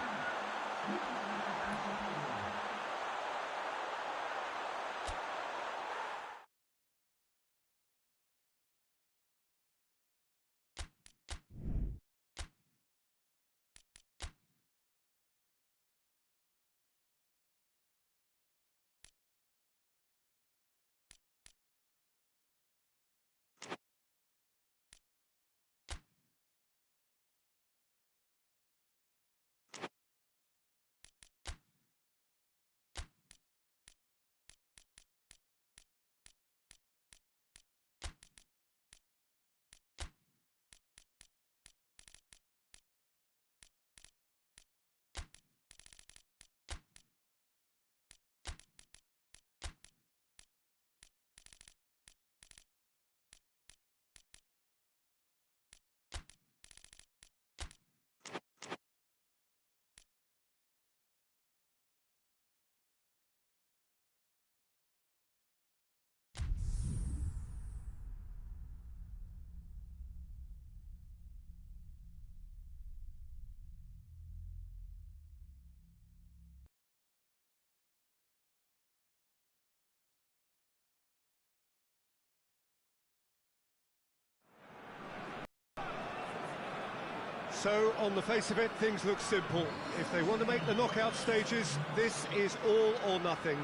So, on the face of it, things look simple. If they want to make the knockout stages, this is all or nothing.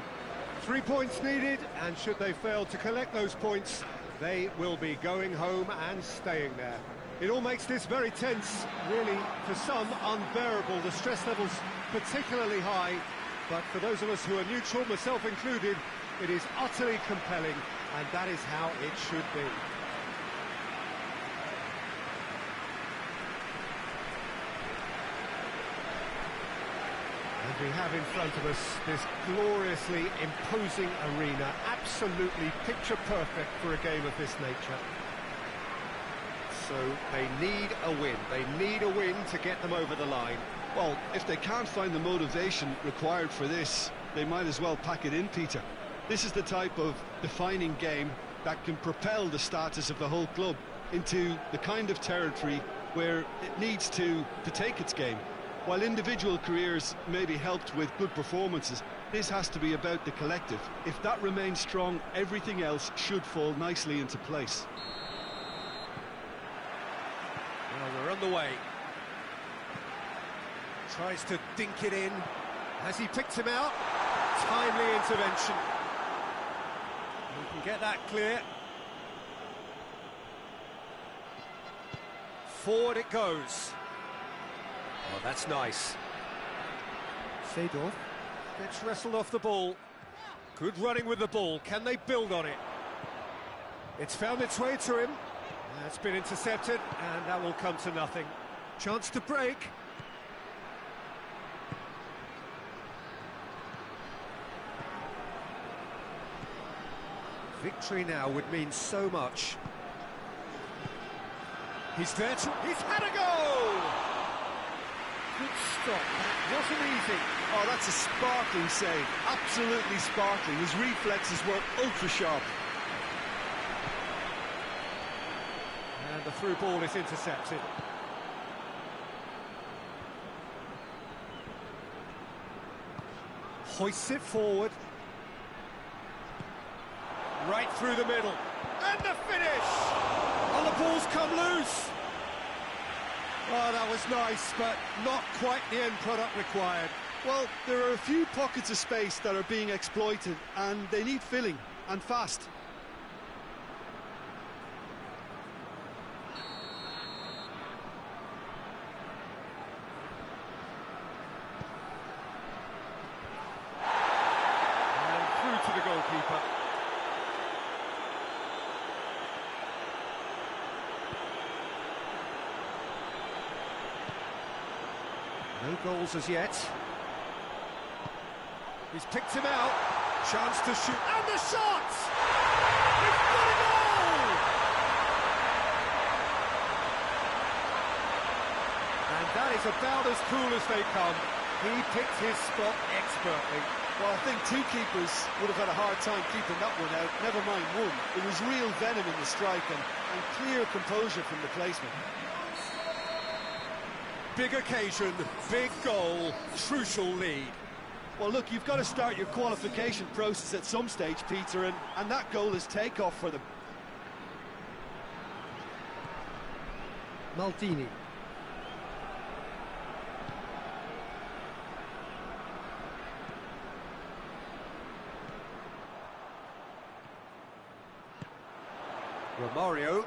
3 points needed, and should they fail to collect those points, they will be going home and staying there. It all makes this very tense, really, for some unbearable. The stress levels particularly high, but for those of us who are neutral, myself included, it is utterly compelling, and that is how it should be. And we have in front of us this gloriously imposing arena, absolutely picture perfect for a game of this nature. So they need a win. They need a win to get them over the line. Well, if they can't find the motivation required for this, they might as well pack it in, Peter. This is the type of defining game that can propel the status of the whole club into the kind of territory where it needs to take its game. While individual careers may be helped with good performances, this has to be about the collective. If that remains strong, everything else should fall nicely into place. Well, we're on the way. Tries to dink it in. Has he picked him out? Timely intervention. We can get that clear. Forward it goes. Oh, that's nice. Seedorf gets wrestled off the ball. Good running with the ball. Can they build on it? It's found its way to him. That's been intercepted, and that will come to nothing. Chance to break. Victory now would mean so much. He's there to... He's had a goal! Good stop. That wasn't easy. Oh, that's a sparkling save. Absolutely sparkling. His reflexes were ultra-sharp. And the through ball is intercepted. Hoists it forward. Right through the middle. And the finish! And the ball's come loose. Oh, that was nice, but not quite the end product required. Well, there are a few pockets of space that are being exploited, and they need filling, and fast. And through to the goalkeeper. No goals as yet. He's picked him out. Chance to shoot. And the shot! He's got a goal! And that is about as cool as they come. He picked his spot expertly. Well, I think two keepers would have had a hard time keeping that one out, never mind one. It was real venom in the strike and clear composure from the placement. Big occasion, big goal, crucial lead. Well, look, you've got to start your qualification process at some stage, Peter, and that goal is takeoff for them. Maldini. Romario.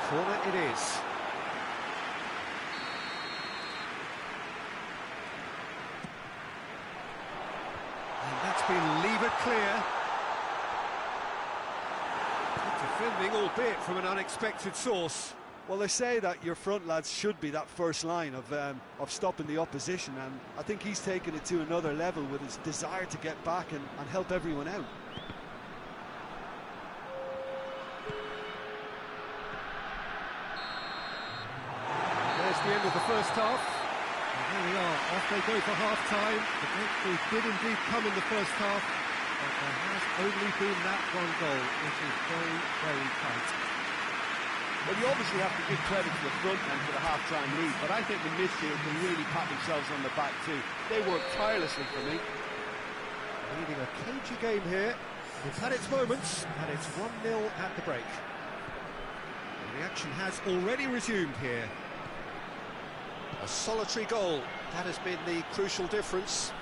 Corner it is. And that's been levered clear. Good defending, albeit from an unexpected source. Well, they say that your front lads should be that first line of stopping the opposition, and I think he's taken it to another level with his desire to get back and help everyone out. There's the end of the first half. And here we are, off they go for half-time. The breakthrough did indeed come in the first half, but there has only been that one goal, which is very, very tight. Well, you obviously have to give credit to the front end for the half-time lead, but I think the midfield can really pat themselves on the back too. They worked tirelessly for me. Leading a cagey game here. It's had its moments, and it's 1-0 at the break. And the action has already resumed here. A solitary goal, that has been the crucial difference.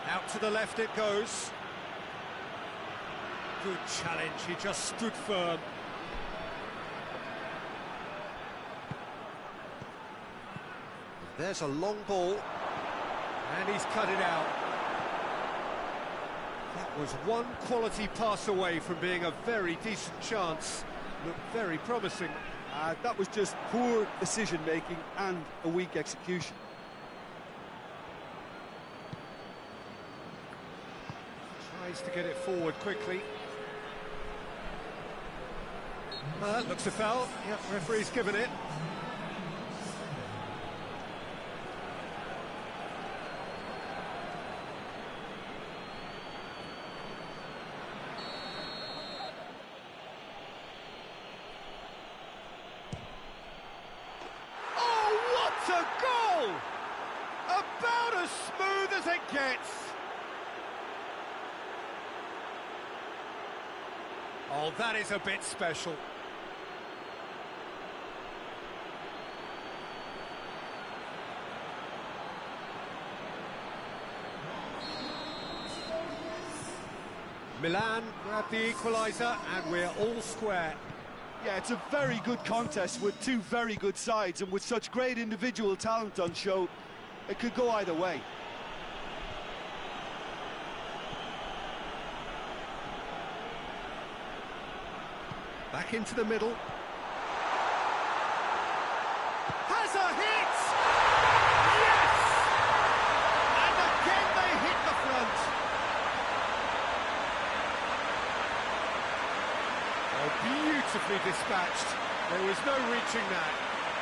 Out to the left it goes. Good challenge, he just stood firm. There's a long ball. And he's cut it out. That was one quality pass away from being a very decent chance. Looked very promising. That was just poor decision-making and a weak execution. Tries to get it forward quickly. Looks a foul. Yep, referee's given it. A goal! About as smooth as it gets. Oh, that is a bit special. Milan grab the equaliser and we're all square. Yeah, it's a very good contest with two very good sides, and with such great individual talent on show, it could go either way. Back into the middle. Has a hit! Yes! And again they hit the front. Oh, beautifully dispatched. There was no reaching that.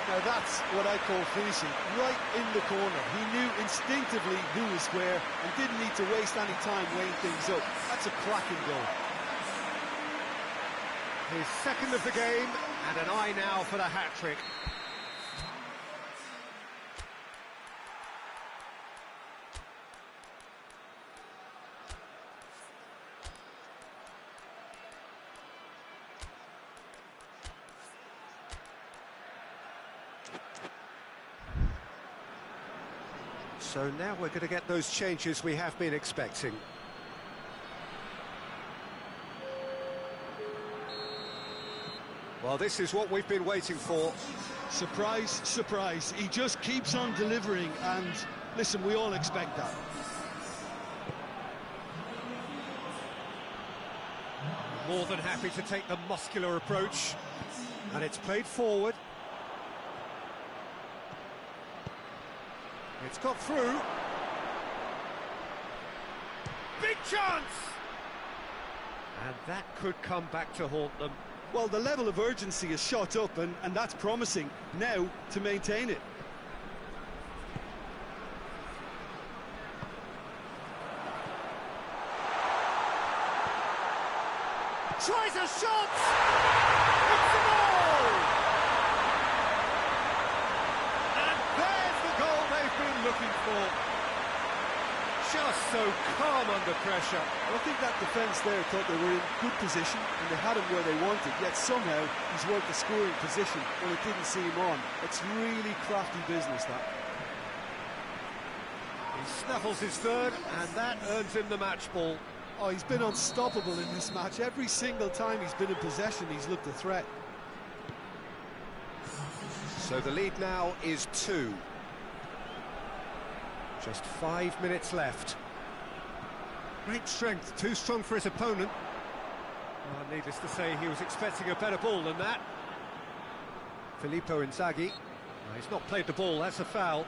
Now that's what I call finishing, right in the corner. He knew instinctively who was square and didn't need to waste any time weighing things up. That's a cracking goal. His second of the game, and an eye now for the hat-trick. So now we're going to get those changes we have been expecting. Well, this is what we've been waiting for. Surprise, surprise. He just keeps on delivering, and listen, we all expect that. More than happy to take the muscular approach. And it's played forward. It's got through. Big chance! And that could come back to haunt them. Well, the level of urgency is shot up, and that's promising. Now to maintain it. Tries a shot! It's a goal! And there's the goal they've been looking for. Just so calm under pressure. I think that defence there thought they were in good position and they had him where they wanted, yet somehow he's worked the scoring position when it didn't see him on. It's really crafty business, that. He snaffles his third, and that earns him the match ball. Oh, he's been unstoppable in this match. Every single time he's been in possession, he's looked a threat. So the lead now is 2. Just 5 minutes left. Great strength, too strong for his opponent. Well, needless to say, he was expecting a better ball than that. Filippo Inzaghi. Well, he's not played the ball, that's a foul.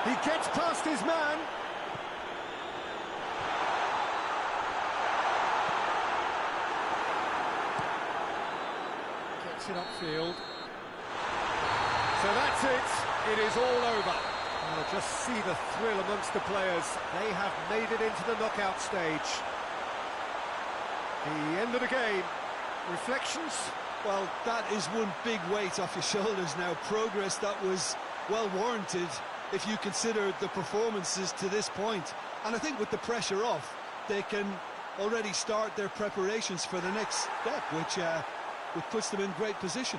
He gets past his man. Gets it upfield. So that's it. It is all over. Well, just see the thrill amongst the players. They have made it into the knockout stage. The end of the game. Reflections? Well, that is one big weight off your shoulders now. Progress that was well warranted if you consider the performances to this point. And I think with the pressure off, they can already start their preparations for the next step, which puts them in great position.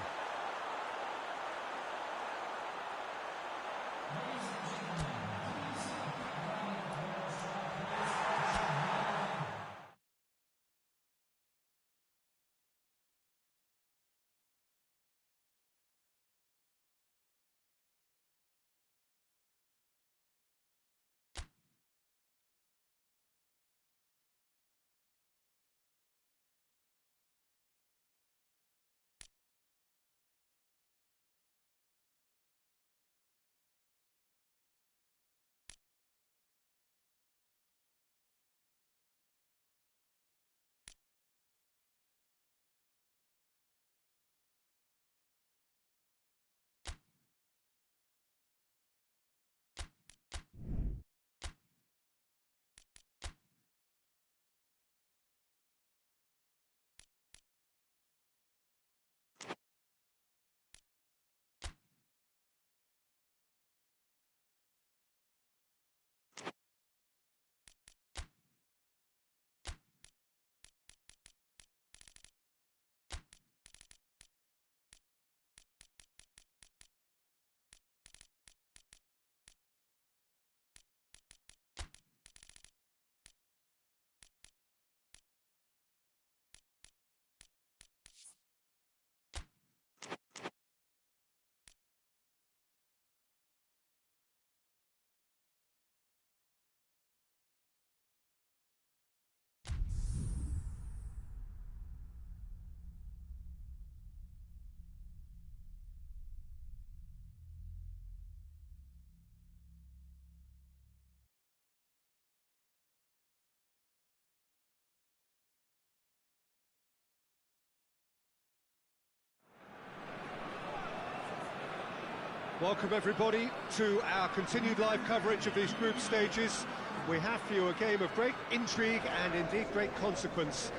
Welcome everybody to our continued live coverage of these group stages. We have for you a game of great intrigue and indeed great consequence.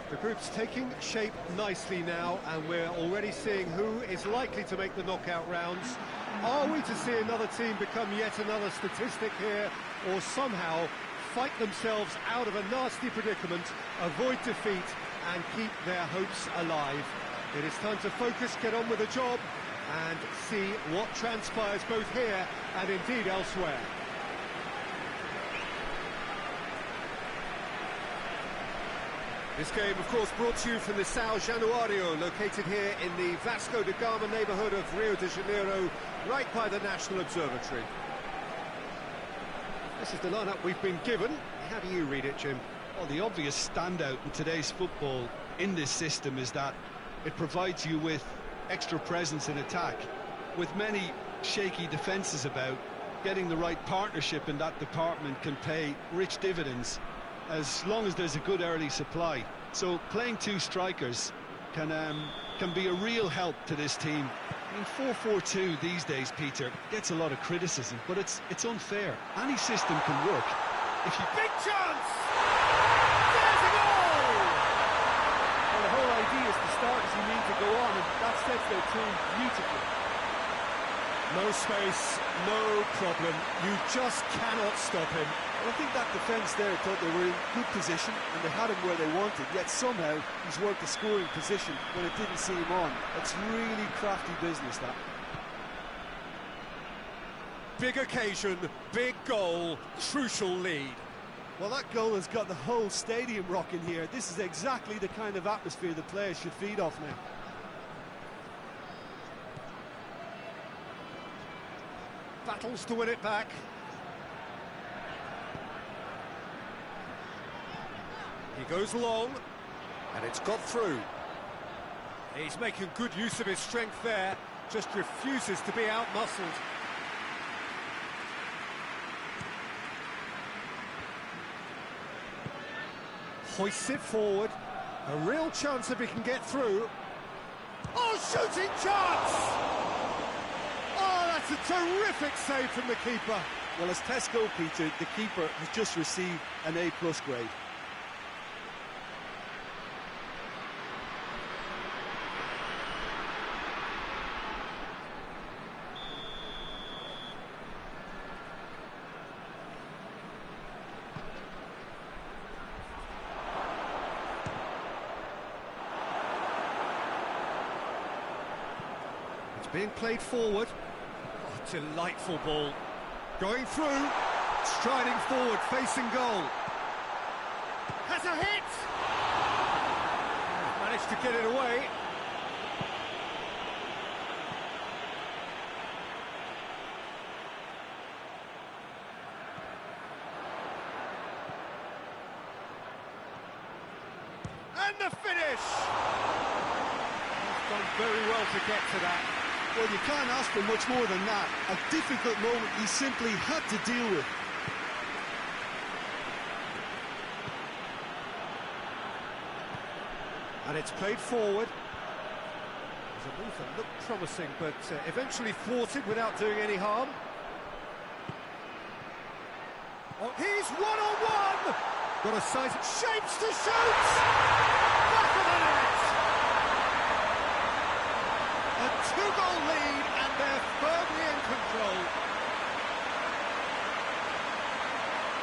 The group's taking shape nicely now, and we're already seeing who is likely to make the knockout rounds. Are we to see another team become yet another statistic here, or somehow fight themselves out of a nasty predicament, avoid defeat and keep their hopes alive? It is time to focus, get on with the job, and see what transpires both here and indeed elsewhere. This game, of course, brought to you from the São Januário, located here in the Vasco da Gama neighbourhood of Rio de Janeiro, right by the National Observatory. This is the lineup we've been given. How do you read it, Jim? Well, the obvious standout in today's football in this system is that it provides you with extra presence in attack. With many shaky defences about, getting the right partnership in that department can pay rich dividends as long as there's a good early supply. So playing two strikers can be a real help to this team. I mean, 4-4-2 these days, Peter, gets a lot of criticism, but it's unfair. Any system can work if you... Big chance! There's a goal! Well, the whole idea is to start as you need to go on, and that sets their team beautifully. No space, no problem. You just cannot stop him. Well, I think that defence there thought they were in good position and they had him where they wanted, yet somehow he's worked a scoring position when it didn't see him on. It's really crafty business, that. Big occasion, big goal, crucial lead. Well, that goal has got the whole stadium rocking here. This is exactly the kind of atmosphere the players should feed off now. Battles to win it back. He goes long, and it's got through. He's making good use of his strength there, just refuses to be out-muscled. Hoists it forward, a real chance if he can get through. Oh, shooting chance! Oh, that's a terrific save from the keeper. Well, as tests go, Peter, the keeper has just received an A+ grade. Being played forward. Oh, delightful ball. Going through. Striding forward, facing goal. Has a hit! Managed to get it away. And the finish! He's done very well to get to that. Well, you can't ask for much more than that. A difficult moment he simply had to deal with. And it's played forward. It was a move that looked promising, but eventually thwarted without doing any harm. Oh, he's one-on-one! Got a size, shapes to shoot! Back of the net! A two-goal lead, and they're firmly in control.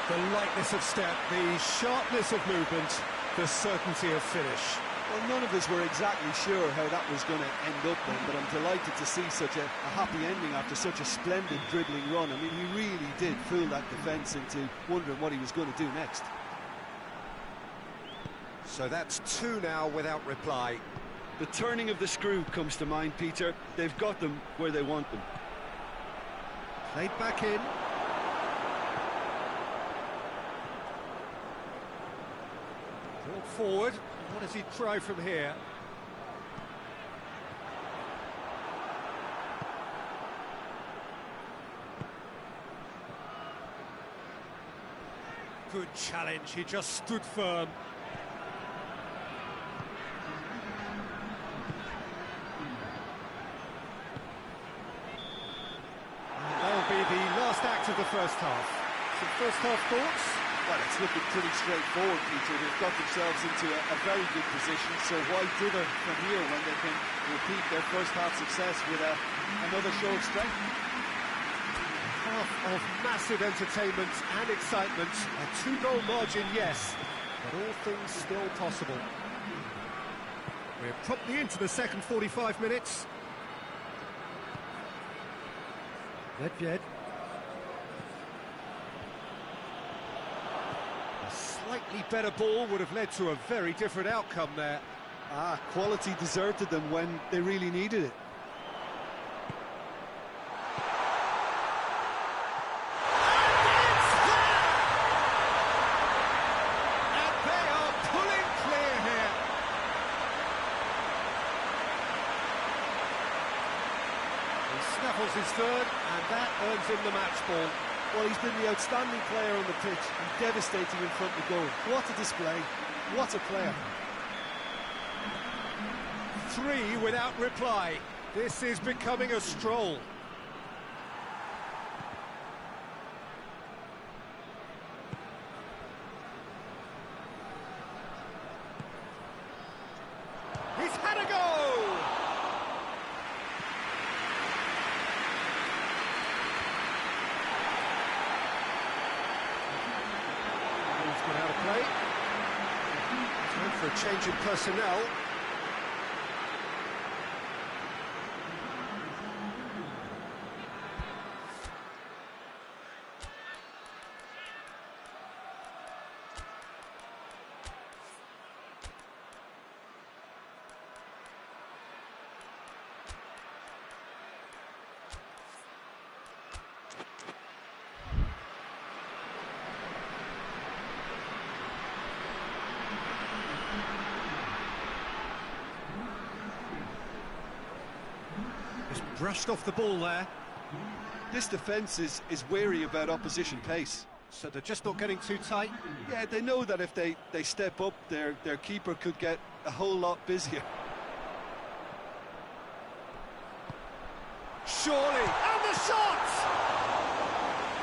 The lightness of step, the sharpness of movement, the certainty of finish. Well, none of us were exactly sure how that was going to end up then, but I'm delighted to see such a happy ending after such a splendid dribbling run. I mean, he really did fool that defence into wondering what he was going to do next. So that's two now without reply. The turning of the screw comes to mind, Peter. They've got them where they want them. Played back in. Brought forward. What does he try from here? Good challenge, he just stood firm. That'll be the last act of the first half. Some first half thoughts? Well, it's looking pretty straightforward, Peter. They've got themselves into a very good position, so why dither from here when they can repeat their first half success with another show of strength? Half of massive entertainment and excitement. A two-goal margin, yes, but all things still possible. We're promptly into the second 45 minutes. Nedved. A slightly better ball would have led to a very different outcome there. Quality deserted them when they really needed it. And they are pulling clear here. He snaffles his third, and that earns him the match ball. Well, he's been the outstanding player on the pitch and devastating in front of goal. What a display, what a player. 3 without reply. This is becoming a stroll. He's had a go! He's got out of play. Time for a change in personnel. Brushed off the ball there. This defence is wary about opposition pace. So they're just not getting too tight. Yeah, they know that if they step up, their keeper could get a whole lot busier. Surely, and the shot!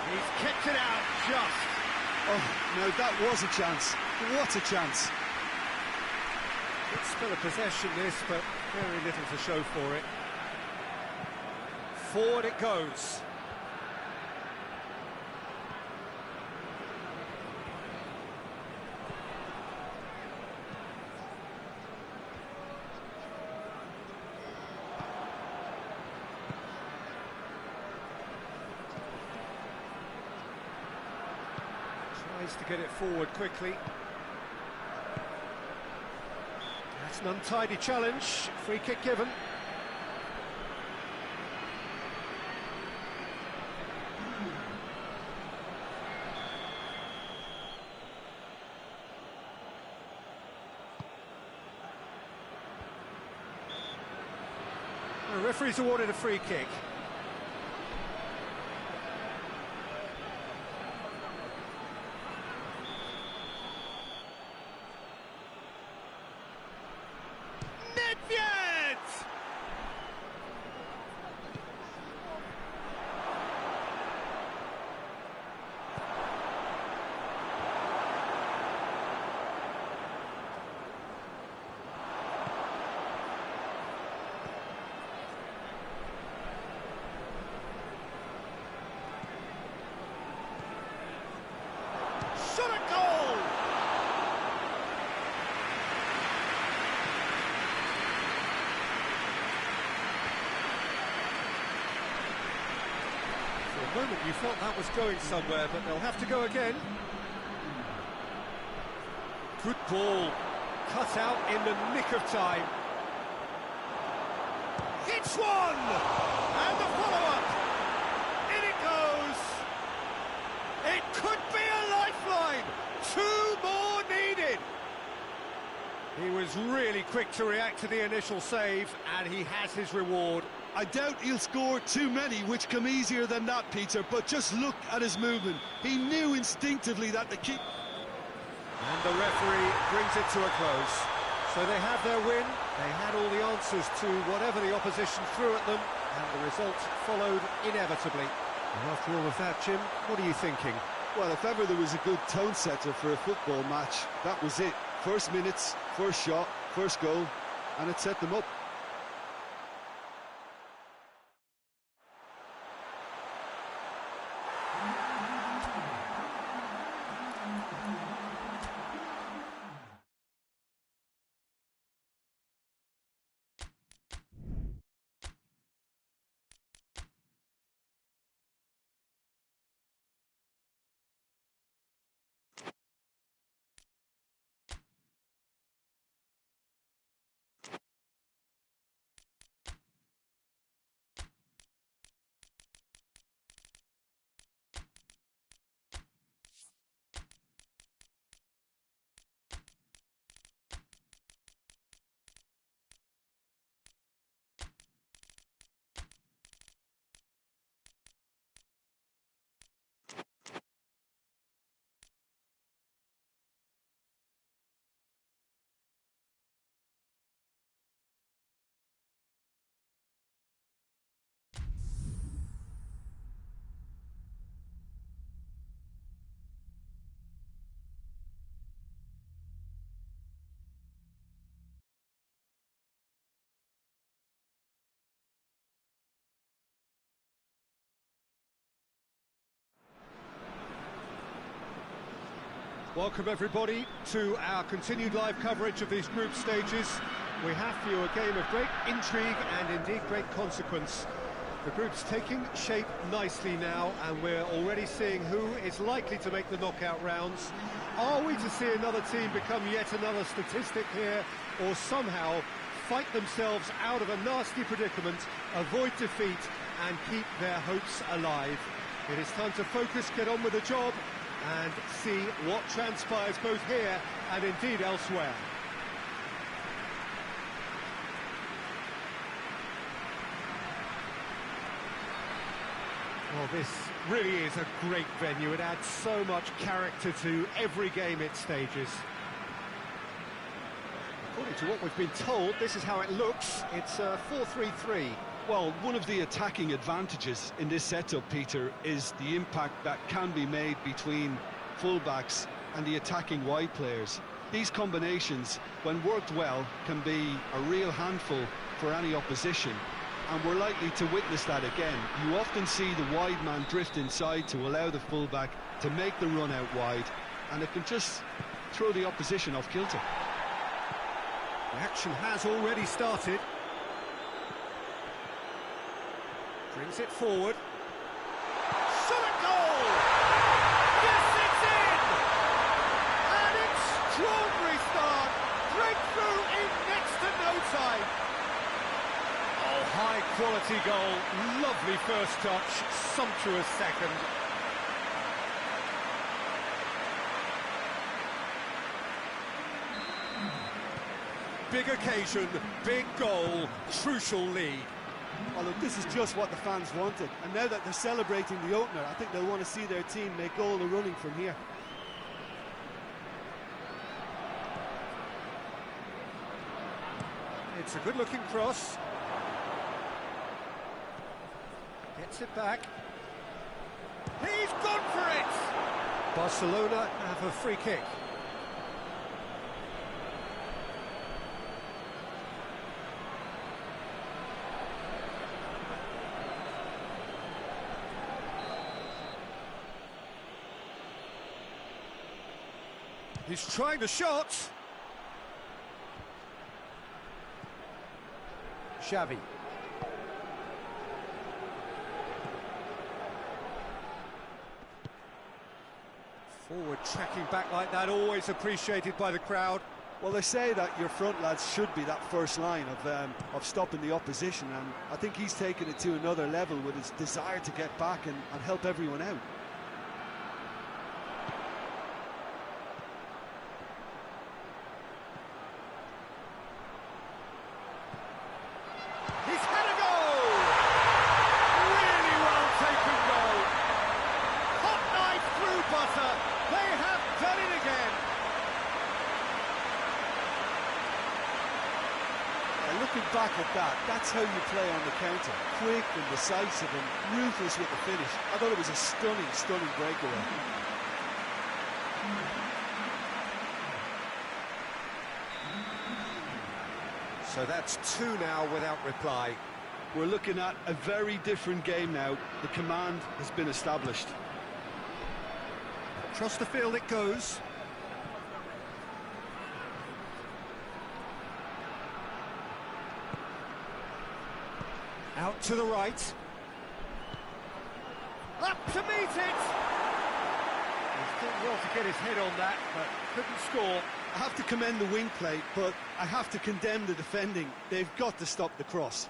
He's kicked it out just. Oh, now that was a chance. What a chance. It's still a possession, this, but very little to show for it. Forward it goes. Tries to get it forward quickly. That's an untidy challenge. Free kick given. The referee's awarded a free kick. Shot a goal! For a moment you thought that was going somewhere, but they'll have to go again. Good ball, cut out in the nick of time. Hits one! And the follow-up! In it goes! It could be a lifeline! 2 more needed! He was really quick to react to the initial save, and he has his reward. I doubt he'll score too many, which come easier than that, Peter, but just look at his movement. He knew instinctively that the keeper... And the referee brings it to a close. So they have their win, they had all the answers to whatever the opposition threw at them, and the result followed inevitably. And after all of that, Jim, what are you thinking? Well, if ever there was a good tone setter for a football match, that was it. First minutes, first shot, first goal, and it set them up. Welcome everybody to our continued live coverage of these group stages. We have for you a game of great intrigue and indeed great consequence. The group's taking shape nicely now, and we're already seeing who is likely to make the knockout rounds. Are we to see another team become yet another statistic here, or somehow fight themselves out of a nasty predicament, avoid defeat and keep their hopes alive? It is time to focus, get on with the job, and see what transpires both here and indeed elsewhere. Well, this really is a great venue. It adds so much character to every game it stages. According to what we've been told, this is how it looks. It's 4-3-3. Well, one of the attacking advantages in this setup, Peter, is the impact that can be made between fullbacks and the attacking wide players. These combinations, when worked well, can be a real handful for any opposition, and we're likely to witness that again. You often see the wide man drift inside to allow the fullback to make the run out wide, and it can just throw the opposition off kilter. The action has already started. Brings it forward. Shot at goal! Yes, it's in! An extraordinary start. Breakthrough in next to no time. Oh, high quality goal. Lovely first touch. Sumptuous second. Big occasion, big goal, crucial lead. Well, look, this is just what the fans wanted, and now that they're celebrating the opener, I think they'll want to see their team make all the running from here. It's a good-looking cross. Gets it back. He's gone for it! Barcelona have a free kick. He's trying the shot. Xavi. Forward tracking back like that, always appreciated by the crowd. Well, they say that your front lads should be that first line of stopping the opposition, and I think he's taken it to another level with his desire to get back and help everyone out. Looking back at that, that's how you play on the counter. Quick and decisive and ruthless with the finish. I thought it was a stunning, stunning breakaway. So that's two now without reply. We're looking at a very different game now. The command has been established. Across the field it goes. Out to the right. Up to meet it! He's done well to get his head on that, but couldn't score. I have to commend the wing play, but I have to condemn the defending. They've got to stop the cross.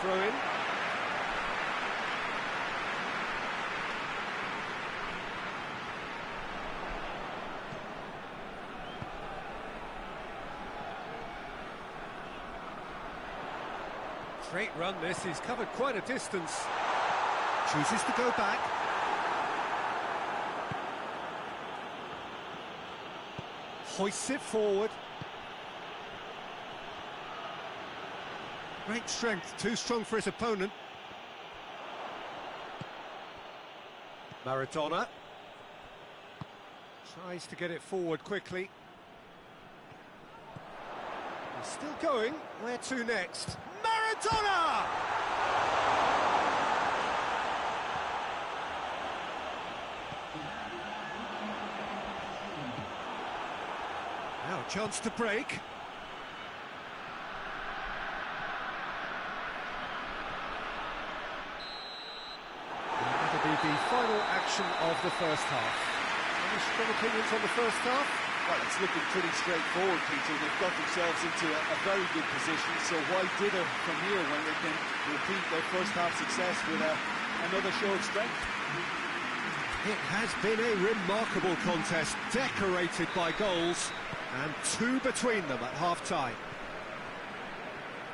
Throw in. Great run this, he's covered quite a distance. Chooses to go back. Hoists it forward. Great strength, too strong for his opponent. Maradona tries to get it forward quickly. He's still going. Where to next? Maradona! Now a chance to break. The final action of the first half. Any strong opinions on the first half? Well, it's looking pretty straightforward, Peter. They've got themselves into a very good position, so why dither from here when they can repeat their first half success with another show of strength? It has been a remarkable contest, decorated by goals, and two between them at half-time.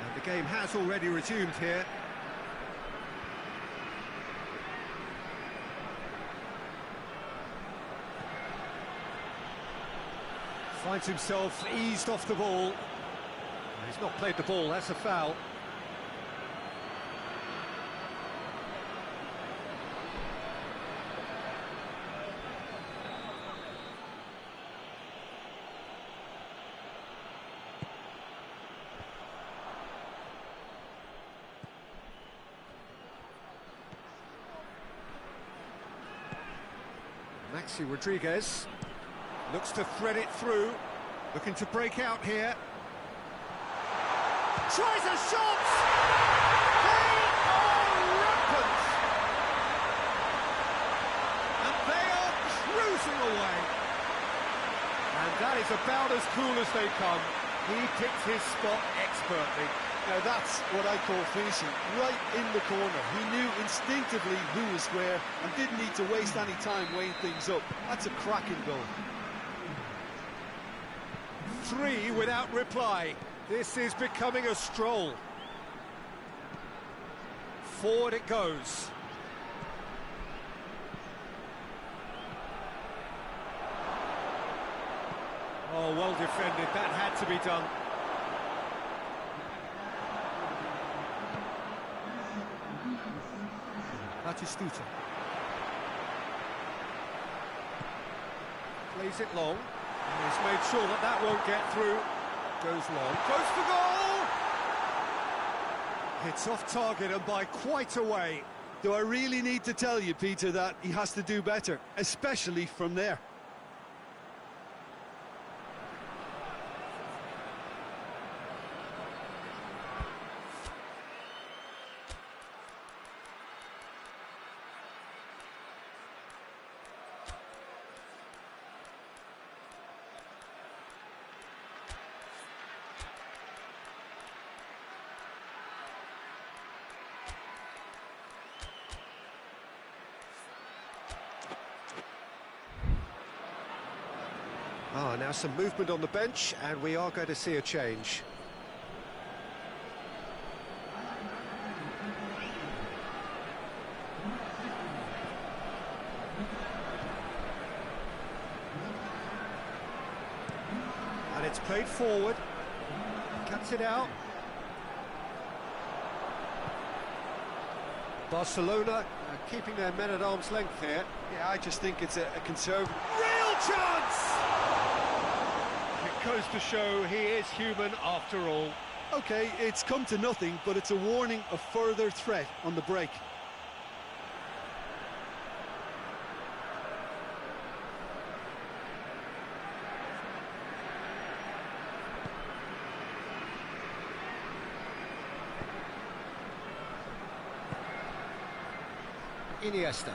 And the game has already resumed here. Finds himself eased off the ball. He's not played the ball, that's a foul. Maxi Rodriguez looks to thread it through, looking to break out here. Tries a shot! They are rampant! And they are cruising away. And that is about as cool as they come. He picked his spot expertly. Now that's what I call finishing, right in the corner. He knew instinctively who was where and didn't need to waste any time weighing things up. That's a cracking goal. 3 without reply. This is becoming a stroll. Forward it goes. Oh, well defended. That had to be done. Batistuta. Plays it long. And he's made sure that that won't get through. Goes long. Goes for goal! It's off target and by quite a way. Do I really need to tell you, Peter, that he has to do better, especially from there? Now some movement on the bench, and we are going to see a change. And it's played forward. Cuts it out. Barcelona keeping their men at arm's length here. Yeah, I just think it's a conservative... Real chance! It goes to show he is human after all. OK, it's come to nothing, but it's a warning of further threat on the break. Iniesta.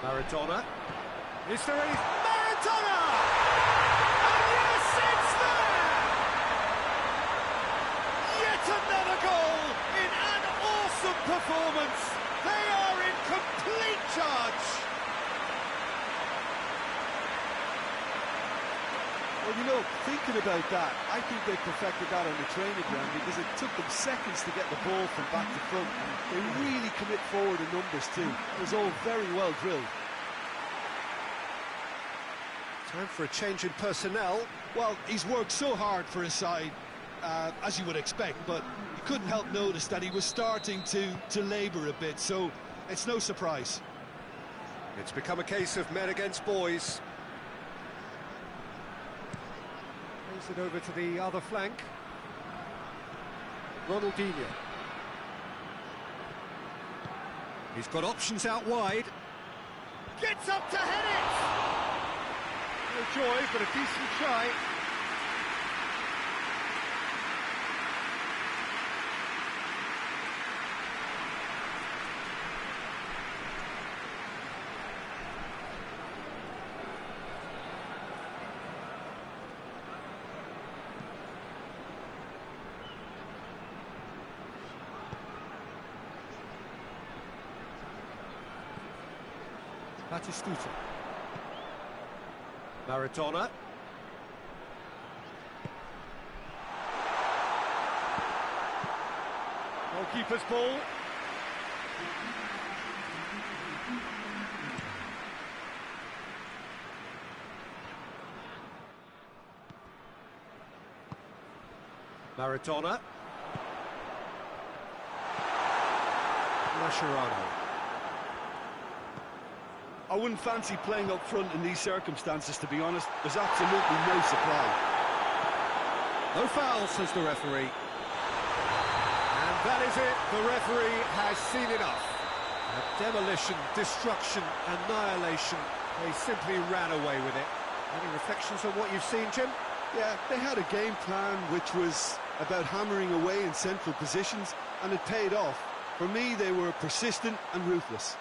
Maradona. Is there any... Maradona! And yes, it's there! Yet another goal in an awesome performance. They are in complete charge. Well, you know, thinking about that, I think they perfected that on the training ground because it took them seconds to get the ball from back to front. They really commit forward in numbers too. It was all very well drilled. Time for a change in personnel. Well, he's worked so hard for his side, as you would expect, but you couldn't help notice that he was starting to labour a bit, so it's no surprise. It's become a case of men against boys. Plays it over to the other flank. Ronaldinho. He's got options out wide. Gets up to head it! No joy, but a decent try. Batistuta. Maradona. Goalkeeper's ball. Maradona. Mascherano. I wouldn't fancy playing up front in these circumstances, to be honest. There's absolutely no supply. No foul, says the referee. And that is it. The referee has seen enough. Demolition, destruction, annihilation. They simply ran away with it. Any reflections on what you've seen, Jim? Yeah, they had a game plan which was about hammering away in central positions, and it paid off. For me, they were persistent and ruthless.